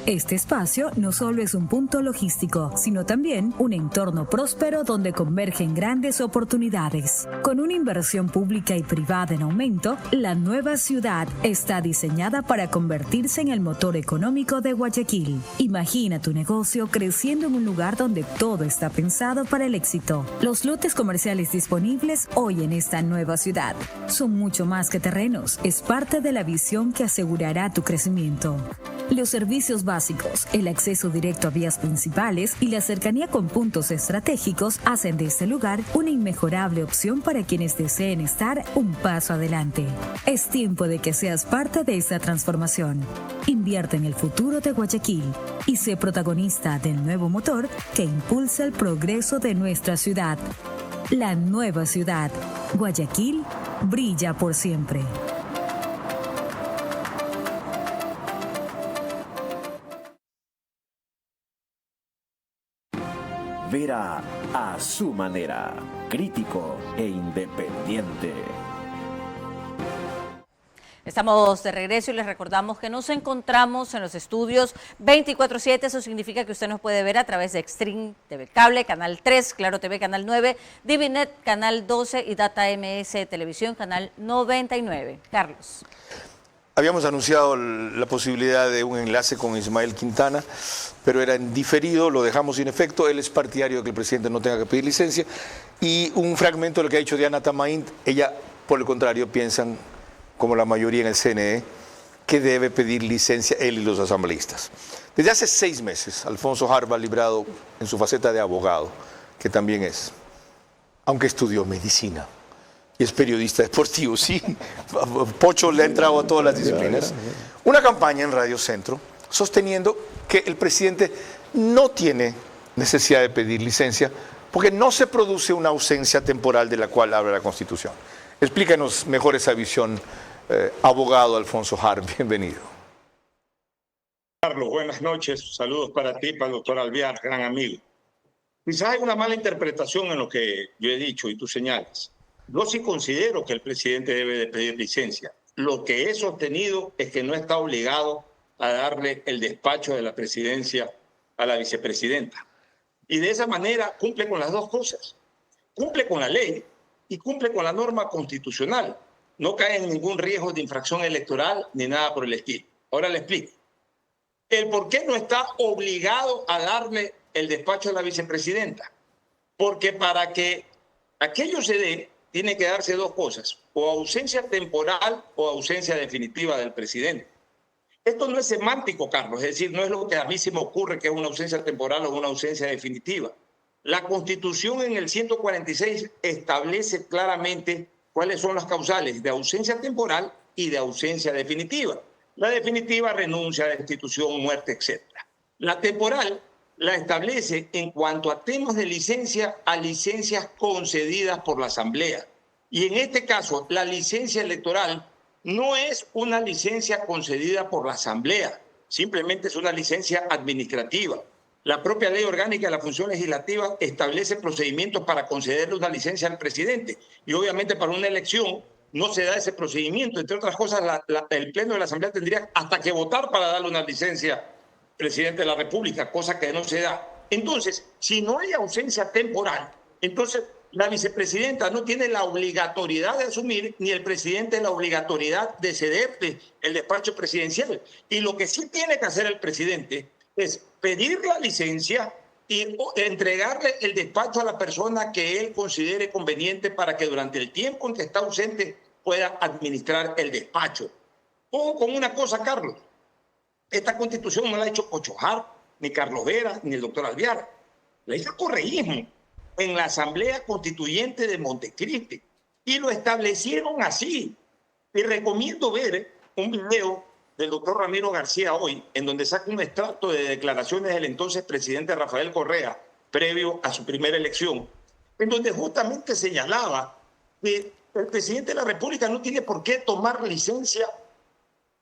Speaker 5: Este espacio no solo es un punto logístico, sino también un entorno próspero donde convergen grandes oportunidades. Con una inversión pública y privada en aumento, la nueva ciudad está diseñada para convertirse en el motor económico de Guayaquil. Imagina tu negocio creciendo en un lugar donde todo está pensado para el éxito. Los lotes comerciales disponibles hoy en esta nueva ciudad son mucho más que terrenos, es parte de la visión que asegurará tu crecimiento. Los servicios básicos, el acceso directo a vías principales y la cercanía con puntos estratégicos hacen de este lugar una inmejorable opción para quienes deseen estar un paso adelante. Es tiempo de que seas parte de esta transformación. Invierte en el futuro de Guayaquil y sé protagonista del nuevo motor que impulsa el progreso de nuestra ciudad. La nueva ciudad, Guayaquil, brilla por siempre.
Speaker 2: Vera a su manera, crítico e independiente.
Speaker 8: Estamos de regreso y les recordamos que nos encontramos en los estudios 24/7. Eso significa que usted nos puede ver a través de Extreme TV Cable, Canal 3, Claro TV, Canal 9, Divinet, Canal 12 y Data MS Televisión, Canal 99. Carlos.
Speaker 1: Habíamos anunciado la posibilidad de un enlace con Ismael Quintana, pero era en diferido, lo dejamos sin efecto. Él es partidario de que el presidente no tenga que pedir licencia. Y un fragmento de lo que ha dicho Diana Tamain, ella, por el contrario, piensan, como la mayoría en el CNE, que debe pedir licencia él y los asambleístas. Desde hace 6 meses, Alfonso Harb ha librado en su faceta de abogado, que también es, aunque estudió medicina, y es periodista deportivo, sí. Pocho le ha entrado a todas las disciplinas. Una campaña en Radio Centro sosteniendo que el presidente no tiene necesidad de pedir licencia porque no se produce una ausencia temporal de la cual habla la Constitución. Explícanos mejor esa visión, abogado Alfonso Harb. Bienvenido.
Speaker 16: Carlos, buenas noches. Saludos para ti, para el doctor Alvear, gran amigo. Quizás hay una mala interpretación en lo que yo he dicho y tú señalas. Yo sí considero que el presidente debe de pedir licencia. Lo que he sostenido es que no está obligado a darle el despacho de la presidencia a la vicepresidenta. Y de esa manera cumple con las dos cosas. Cumple con la ley y cumple con la norma constitucional. No cae en ningún riesgo de infracción electoral ni nada por el estilo. Ahora le explico. El por qué no está obligado a darle el despacho a la vicepresidenta. Porque para que aquello se dé, tiene que darse dos cosas, o ausencia temporal o ausencia definitiva del presidente. Esto no es semántico, Carlos, es decir, no es lo que a mí se me ocurre que es una ausencia temporal o una ausencia definitiva. La Constitución en el 146 establece claramente cuáles son las causales de ausencia temporal y de ausencia definitiva. La definitiva, renuncia, destitución, muerte, etc. La temporal la establece en cuanto a temas de licencia a licencias concedidas por la Asamblea. Y en este caso, la licencia electoral no es una licencia concedida por la Asamblea, simplemente es una licencia administrativa. La propia Ley Orgánica de la Función Legislativa establece procedimientos para concederle una licencia al presidente. Y obviamente para una elección no se da ese procedimiento. Entre otras cosas, el Pleno de la Asamblea tendría hasta que votar para darle una licencia presidente de la República, cosa que no se da. Entonces, si no hay ausencia temporal, entonces la vicepresidenta no tiene la obligatoriedad de asumir, ni el presidente la obligatoriedad de cederle el despacho presidencial. Y lo que sí tiene que hacer el presidente es pedir la licencia y entregarle el despacho a la persona que él considere conveniente para que durante el tiempo en que está ausente pueda administrar el despacho. Ojo con una cosa, Carlos. Esta Constitución no la ha hecho Pocho Harb, ni Carlos Vera, ni el doctor Alvear. La hizo el correísmo en la Asamblea Constituyente de Montecristi. Y lo establecieron así. Y recomiendo ver un video del doctor Ramiro García hoy, en donde saca un extracto de declaraciones del entonces presidente Rafael Correa, previo a su primera elección, en donde justamente señalaba que el presidente de la República no tiene por qué tomar licencia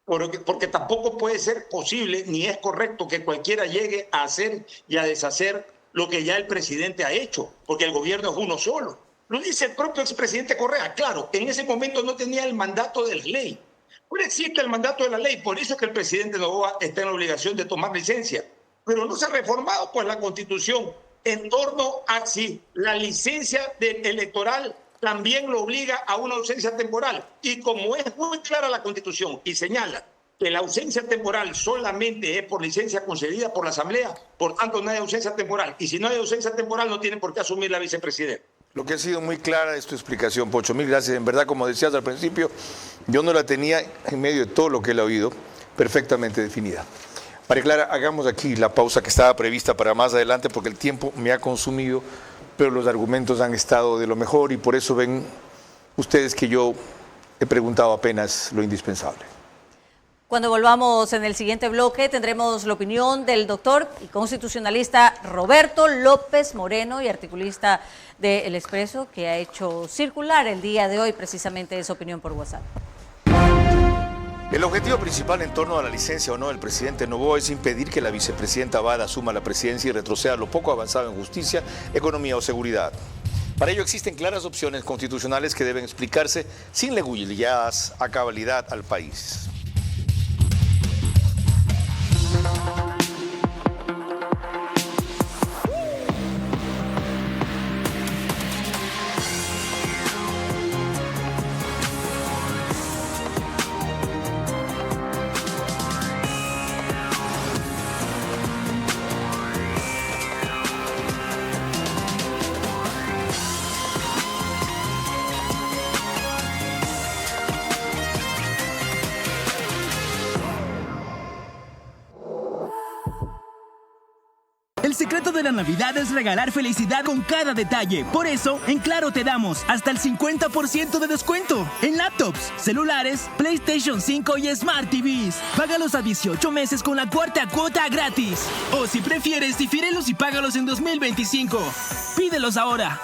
Speaker 16: porque tampoco puede ser posible ni es correcto que cualquiera llegue a hacer y a deshacer lo que ya el presidente ha hecho, porque el gobierno es uno solo. Lo dice el propio expresidente Correa. Claro, en ese momento no tenía el mandato de la ley. Ahora existe el mandato de la ley, por eso es que el presidente Noboa está en la obligación de tomar licencia. Pero no se ha reformado pues la Constitución en torno a si la licencia electoral también lo obliga a una ausencia temporal. Y como es muy clara la Constitución y señala que la ausencia temporal solamente es por licencia concedida por la Asamblea, por tanto no hay ausencia temporal. Y si no hay ausencia temporal no tiene por qué asumir la vicepresidenta.
Speaker 1: Lo que ha sido muy clara es tu explicación, Pocho. Mil gracias. En verdad, como decías al principio, yo no la tenía en medio de todo lo que él ha oído perfectamente definida. María Clara, hagamos aquí la pausa que estaba prevista para más adelante porque el tiempo me ha consumido, pero los argumentos han estado de lo mejor y por eso ven ustedes que yo he preguntado apenas lo indispensable.
Speaker 8: Cuando volvamos en el siguiente bloque tendremos la opinión del doctor y constitucionalista Roberto López Moreno y articulista de El Expreso, que ha hecho circular el día de hoy precisamente esa opinión por WhatsApp.
Speaker 1: El objetivo principal en torno a la licencia o no del presidente Noboa es impedir que la vicepresidenta Abad asuma la presidencia y retroceda lo poco avanzado en justicia, economía o seguridad. Para ello existen claras opciones constitucionales que deben explicarse sin leguleyadas a cabalidad al país.
Speaker 3: El secreto de la Navidad es regalar felicidad con cada detalle. Por eso, en Claro te damos hasta el 50% de descuento en laptops, celulares, PlayStation 5 y Smart TVs. Págalos a 18 meses con la cuarta cuota gratis. O si prefieres, difírelos y págalos en 2025. Pídelos ahora.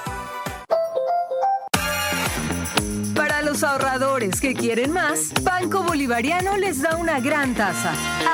Speaker 4: Para los ahorradores que quieren más, Banco Bolivariano les da una gran tasa.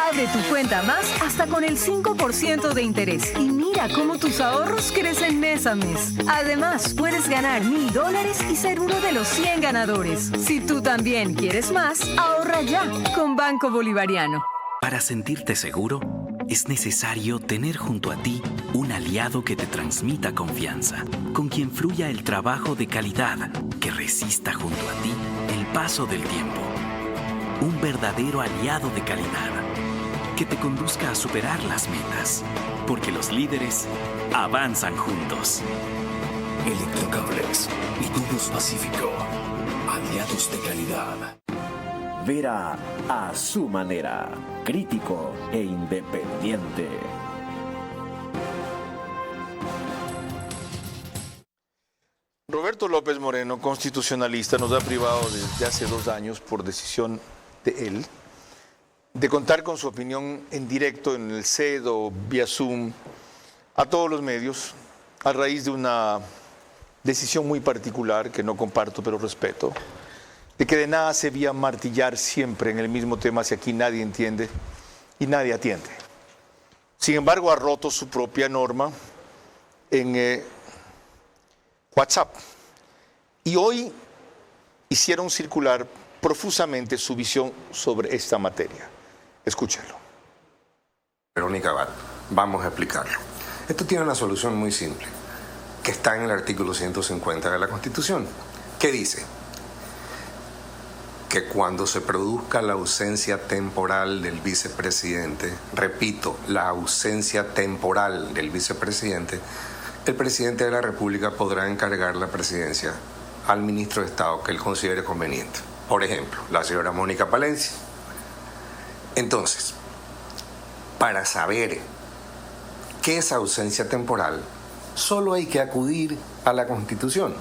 Speaker 4: Abre tu cuenta más hasta con el 5% de interés y mira cómo tus ahorros crecen mes a mes. Además, puedes ganar $1,000 y ser uno de los 100 ganadores. Si tú también quieres más, ahorra ya con Banco Bolivariano.
Speaker 6: Para sentirte seguro, es necesario tener junto a ti un aliado que te transmita confianza, con quien fluya el trabajo de calidad, que resista junto a ti el paso del tiempo. Un verdadero aliado de calidad, que te conduzca a superar las metas, porque los líderes avanzan juntos.
Speaker 2: Electrocables y Tubos Pacífico, aliados de calidad. Vera a su manera, crítico e independiente.
Speaker 1: Roberto López Moreno, constitucionalista, nos ha privado desde hace 2 años, por decisión de él, de contar con su opinión en directo en el CED o vía Zoom a todos los medios, a raíz de una decisión muy particular que no comparto pero respeto, de que de nada se veía martillar siempre en el mismo tema si aquí nadie entiende y nadie atiende. Sin embargo, ha roto su propia norma en WhatsApp y hoy hicieron circular profusamente su visión sobre esta materia. Escúchenlo.
Speaker 17: Verónica Abad, vamos a explicarlo. Esto tiene una solución muy simple, que está en el artículo 150 de la Constitución, que dice que cuando se produzca la ausencia temporal del vicepresidente, repito, la ausencia temporal del vicepresidente, el presidente de la República podrá encargar la presidencia al ministro de Estado que él considere conveniente. Por ejemplo, la señora Mónica Palencia. Entonces, para saber qué es ausencia temporal, solo hay que acudir a la Constitución.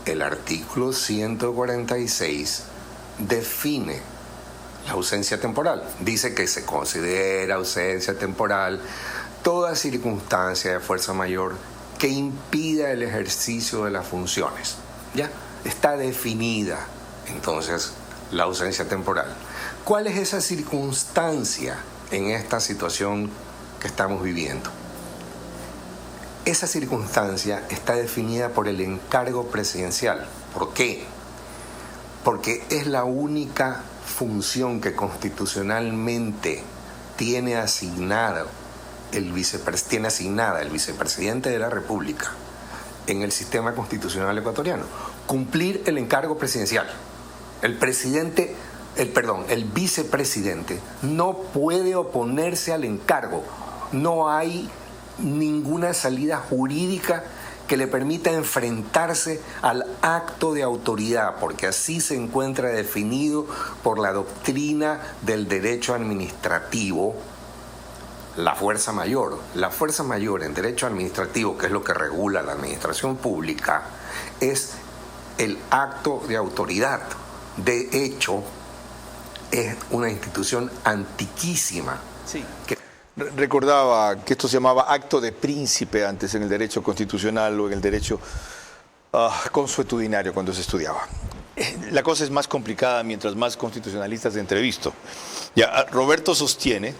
Speaker 17: El artículo 146 define la ausencia temporal. Dice que se considera ausencia temporal toda circunstancia de fuerza mayor que impida el ejercicio de las funciones. ¿Ya? Está definida, entonces, la ausencia temporal. ¿Cuál es esa circunstancia en esta situación que estamos viviendo? esa circunstancia está definida por el encargo presidencial. ¿Por qué? Porque es la única función que constitucionalmente tiene asignada el vicepresidente de la República en el sistema constitucional ecuatoriano. Cumplir el encargo presidencial. El vicepresidente no puede oponerse al encargo. No hay ninguna salida jurídica que le permita enfrentarse al acto de autoridad, porque así se encuentra definido por la doctrina del derecho administrativo, la fuerza mayor. La fuerza mayor en derecho administrativo, que es lo que regula la administración pública, es el acto de autoridad. De hecho, es una institución antiquísima.
Speaker 1: Sí. Recordaba que esto se llamaba acto de príncipe antes en el derecho constitucional o en el derecho consuetudinario cuando se estudiaba. La cosa es más complicada mientras más constitucionalistas entrevisto. Ya, Roberto sostiene,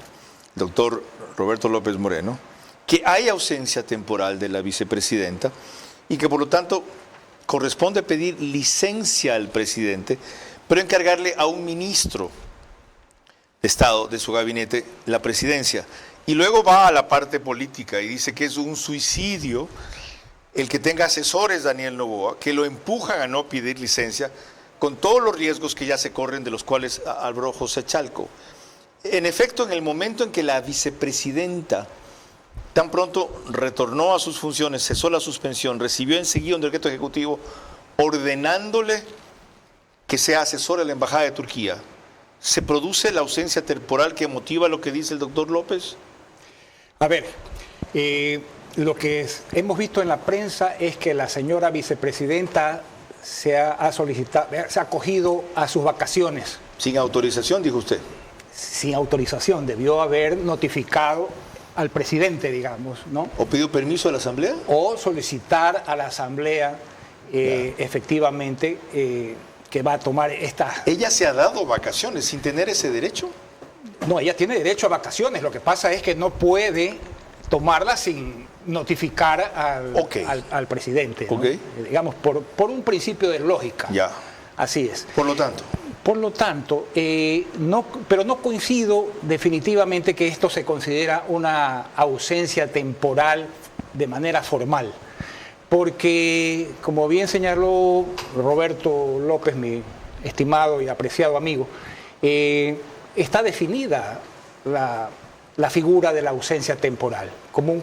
Speaker 1: doctor Roberto López Moreno, que hay ausencia temporal de la vicepresidenta y que por lo tanto corresponde pedir licencia al presidente, pero encargarle a un ministro de Estado de su gabinete la presidencia. Y luego va a la parte política y dice que es un suicidio el que tenga asesores, Daniel Noboa, que lo empujan a no pedir licencia con todos los riesgos que ya se corren, de los cuales habló José Chalco. En efecto, en el momento en que la vicepresidenta tan pronto retornó a sus funciones, cesó la suspensión, recibió enseguida un decreto ejecutivo ordenándole que sea asesora de la Embajada de Turquía, ¿se produce la ausencia temporal que motiva lo que dice el doctor López?
Speaker 10: A ver, lo que hemos visto en la prensa es que la señora vicepresidenta se ha acogido a sus vacaciones.
Speaker 1: ¿Sin autorización, dijo usted?
Speaker 10: Sin autorización, debió haber notificado al presidente, digamos, ¿no?
Speaker 1: ¿O pidió permiso a la Asamblea?
Speaker 10: O solicitar a la Asamblea, efectivamente, que va a tomar esta...
Speaker 1: ¿Ella se ha dado vacaciones sin tener ese derecho?
Speaker 10: No, ella tiene derecho a vacaciones, lo que pasa es que no puede tomarla sin notificar al presidente, ¿no? Digamos, por un principio de lógica.
Speaker 1: Ya.
Speaker 10: Así es.
Speaker 1: Por lo tanto, pero no coincido definitivamente que esto se considera una ausencia temporal de manera formal, porque, como bien señaló Roberto López, mi estimado y apreciado amigo, está definida la figura de la ausencia temporal como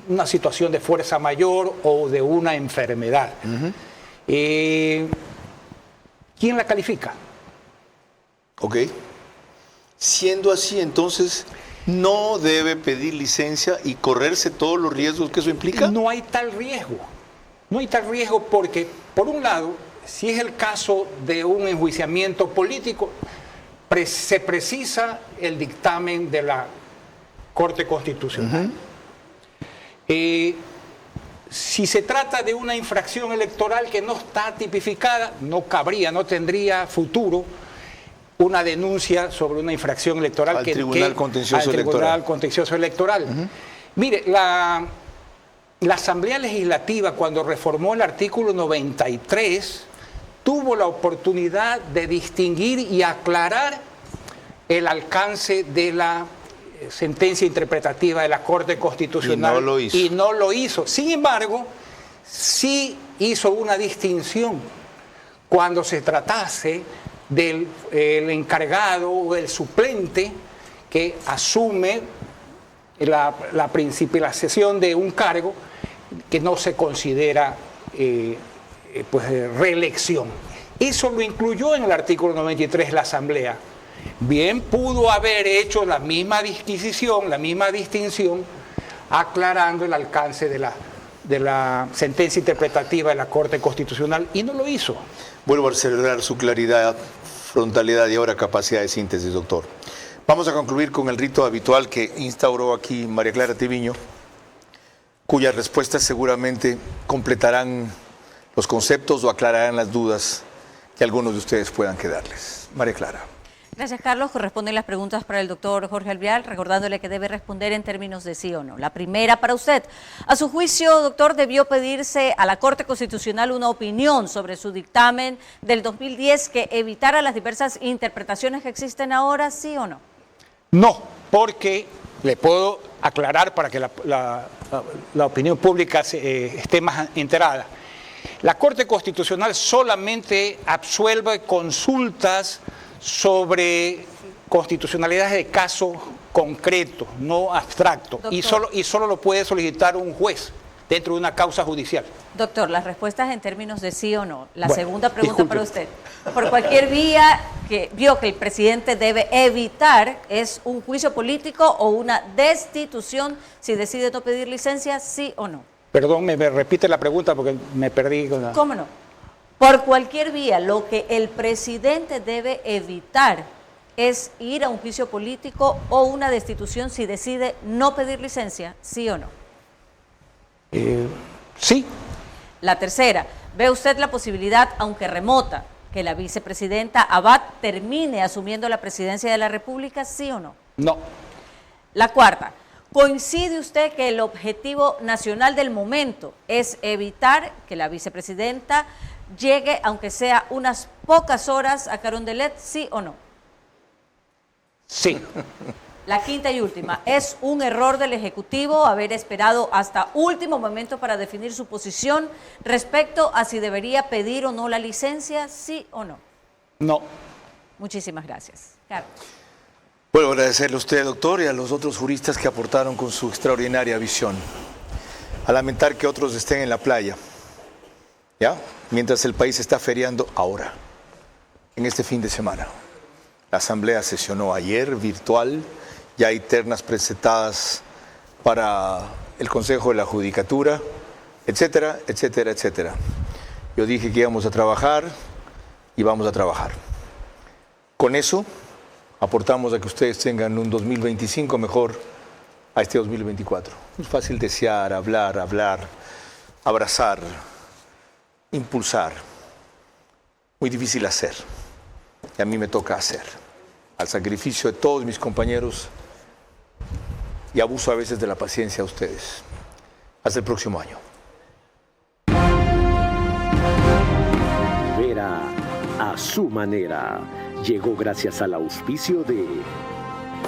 Speaker 1: una situación de fuerza mayor o de una enfermedad. ¿Quién la califica? Ok. Siendo así, entonces, ¿no debe pedir licencia y correrse todos los riesgos que eso implica?
Speaker 10: No hay tal riesgo. No hay tal riesgo porque, por un lado, si es el caso de un enjuiciamiento político, se precisa el dictamen de la Corte Constitucional. Si se trata de una infracción electoral que no está tipificada, no tendría futuro una denuncia sobre una infracción electoral
Speaker 1: al Tribunal Contencioso
Speaker 10: Electoral. Mire, la Asamblea Legislativa, cuando reformó el artículo 93, tuvo la oportunidad de distinguir y aclarar el alcance de la sentencia interpretativa de la Corte Constitucional y no lo hizo. Sin embargo, sí hizo una distinción cuando se tratase del encargado o el suplente que asume la principalización de un cargo que no se considera reelección. Eso lo incluyó en el artículo 93 la Asamblea. Bien pudo haber hecho la misma disquisición, la misma distinción, aclarando el alcance de la sentencia interpretativa de la Corte Constitucional, y no lo hizo.
Speaker 1: Vuelvo a celebrar su claridad, frontalidad y ahora capacidad de síntesis, doctor. Vamos a concluir con el rito habitual que instauró aquí María Clara Tiviño, cuyas respuestas seguramente completarán los conceptos o aclararán las dudas que algunos de ustedes puedan quedarles. María Clara.
Speaker 8: Gracias, Carlos. Corresponden las preguntas para el doctor Jorge Alvear, recordándole que debe responder en términos de sí o no. La primera para usted. A su juicio, doctor, ¿debió pedirse a la Corte Constitucional una opinión sobre su dictamen del 2010 que evitara las diversas interpretaciones que existen ahora, sí o no?
Speaker 10: No, porque le puedo aclarar para que la opinión pública esté más enterada. La Corte Constitucional solamente absuelve consultas sobre constitucionalidades de casos concretos, no abstractos, y solo lo puede solicitar un juez dentro de una causa judicial.
Speaker 8: Doctor, las respuestas en términos de sí o no. La segunda pregunta para usted. Por cualquier vía que vio que el presidente debe evitar, ¿es un juicio político o una destitución si decide no pedir licencia, sí o no?
Speaker 10: Perdón, me repite la pregunta porque me perdí.
Speaker 8: ¿Cómo no? Por cualquier vía, lo que el presidente debe evitar es ir a un juicio político o una destitución si decide no pedir licencia, ¿sí o no?
Speaker 10: Sí.
Speaker 8: La tercera, ¿ve usted la posibilidad, aunque remota, que la vicepresidenta Abad termine asumiendo la presidencia de la República, sí o no?
Speaker 10: No.
Speaker 8: La cuarta, ¿coincide usted que el objetivo nacional del momento es evitar que la vicepresidenta llegue, aunque sea unas pocas horas, a Carondelet, sí o no?
Speaker 10: Sí.
Speaker 8: La quinta y última, ¿es un error del Ejecutivo haber esperado hasta último momento para definir su posición respecto a si debería pedir o no la licencia, sí o no?
Speaker 10: No.
Speaker 8: Muchísimas gracias. Carlos.
Speaker 1: Bueno, agradecerle a usted, doctor, y a los otros juristas que aportaron con su extraordinaria visión. A lamentar que otros estén en la playa, ¿ya? Mientras el país está feriando ahora, en este fin de semana. La Asamblea sesionó ayer, virtual. Ya hay ternas presentadas para el Consejo de la Judicatura, etcétera, etcétera, etcétera. Yo dije que íbamos a trabajar y vamos a trabajar. Con eso aportamos a que ustedes tengan un 2025 mejor a este 2024. Es fácil desear, hablar, abrazar, impulsar. Muy difícil hacer. Y a mí me toca hacer. Al sacrificio de todos mis compañeros y abuso a veces de la paciencia de ustedes. Hasta el próximo año.
Speaker 2: Vera a su manera. Llegó gracias al auspicio de...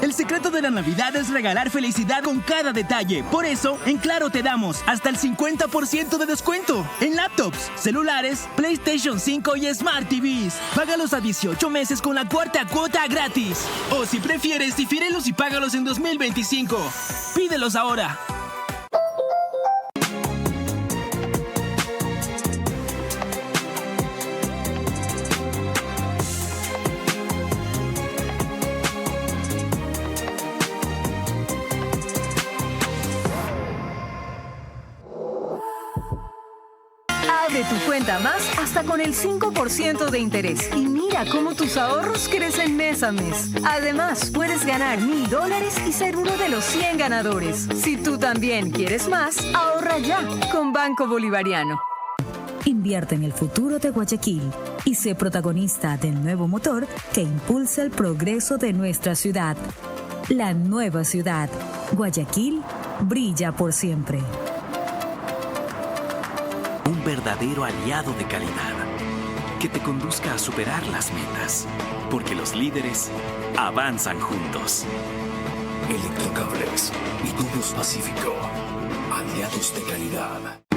Speaker 3: El secreto de la Navidad es regalar felicidad con cada detalle. Por eso, en Claro te damos hasta el 50% de descuento en laptops, celulares, PlayStation 5 y Smart TVs. Págalos a 18 meses con la cuarta cuota gratis. O si prefieres, difírelos y págalos en 2025. Pídelos ahora.
Speaker 4: Abre tu cuenta más hasta con el 5% de interés. Y mira cómo tus ahorros crecen mes a mes. Además, puedes ganar $1000 y ser uno de los 100 ganadores. Si tú también quieres más, ahorra ya con Banco Bolivariano.
Speaker 5: Invierte en el futuro de Guayaquil y sé protagonista del nuevo motor que impulsa el progreso de nuestra ciudad. La nueva ciudad. Guayaquil brilla por siempre.
Speaker 6: Un verdadero aliado de calidad que te conduzca a superar las metas, porque los líderes avanzan juntos.
Speaker 2: Electrocables y Tubos Pacífico, aliados de calidad.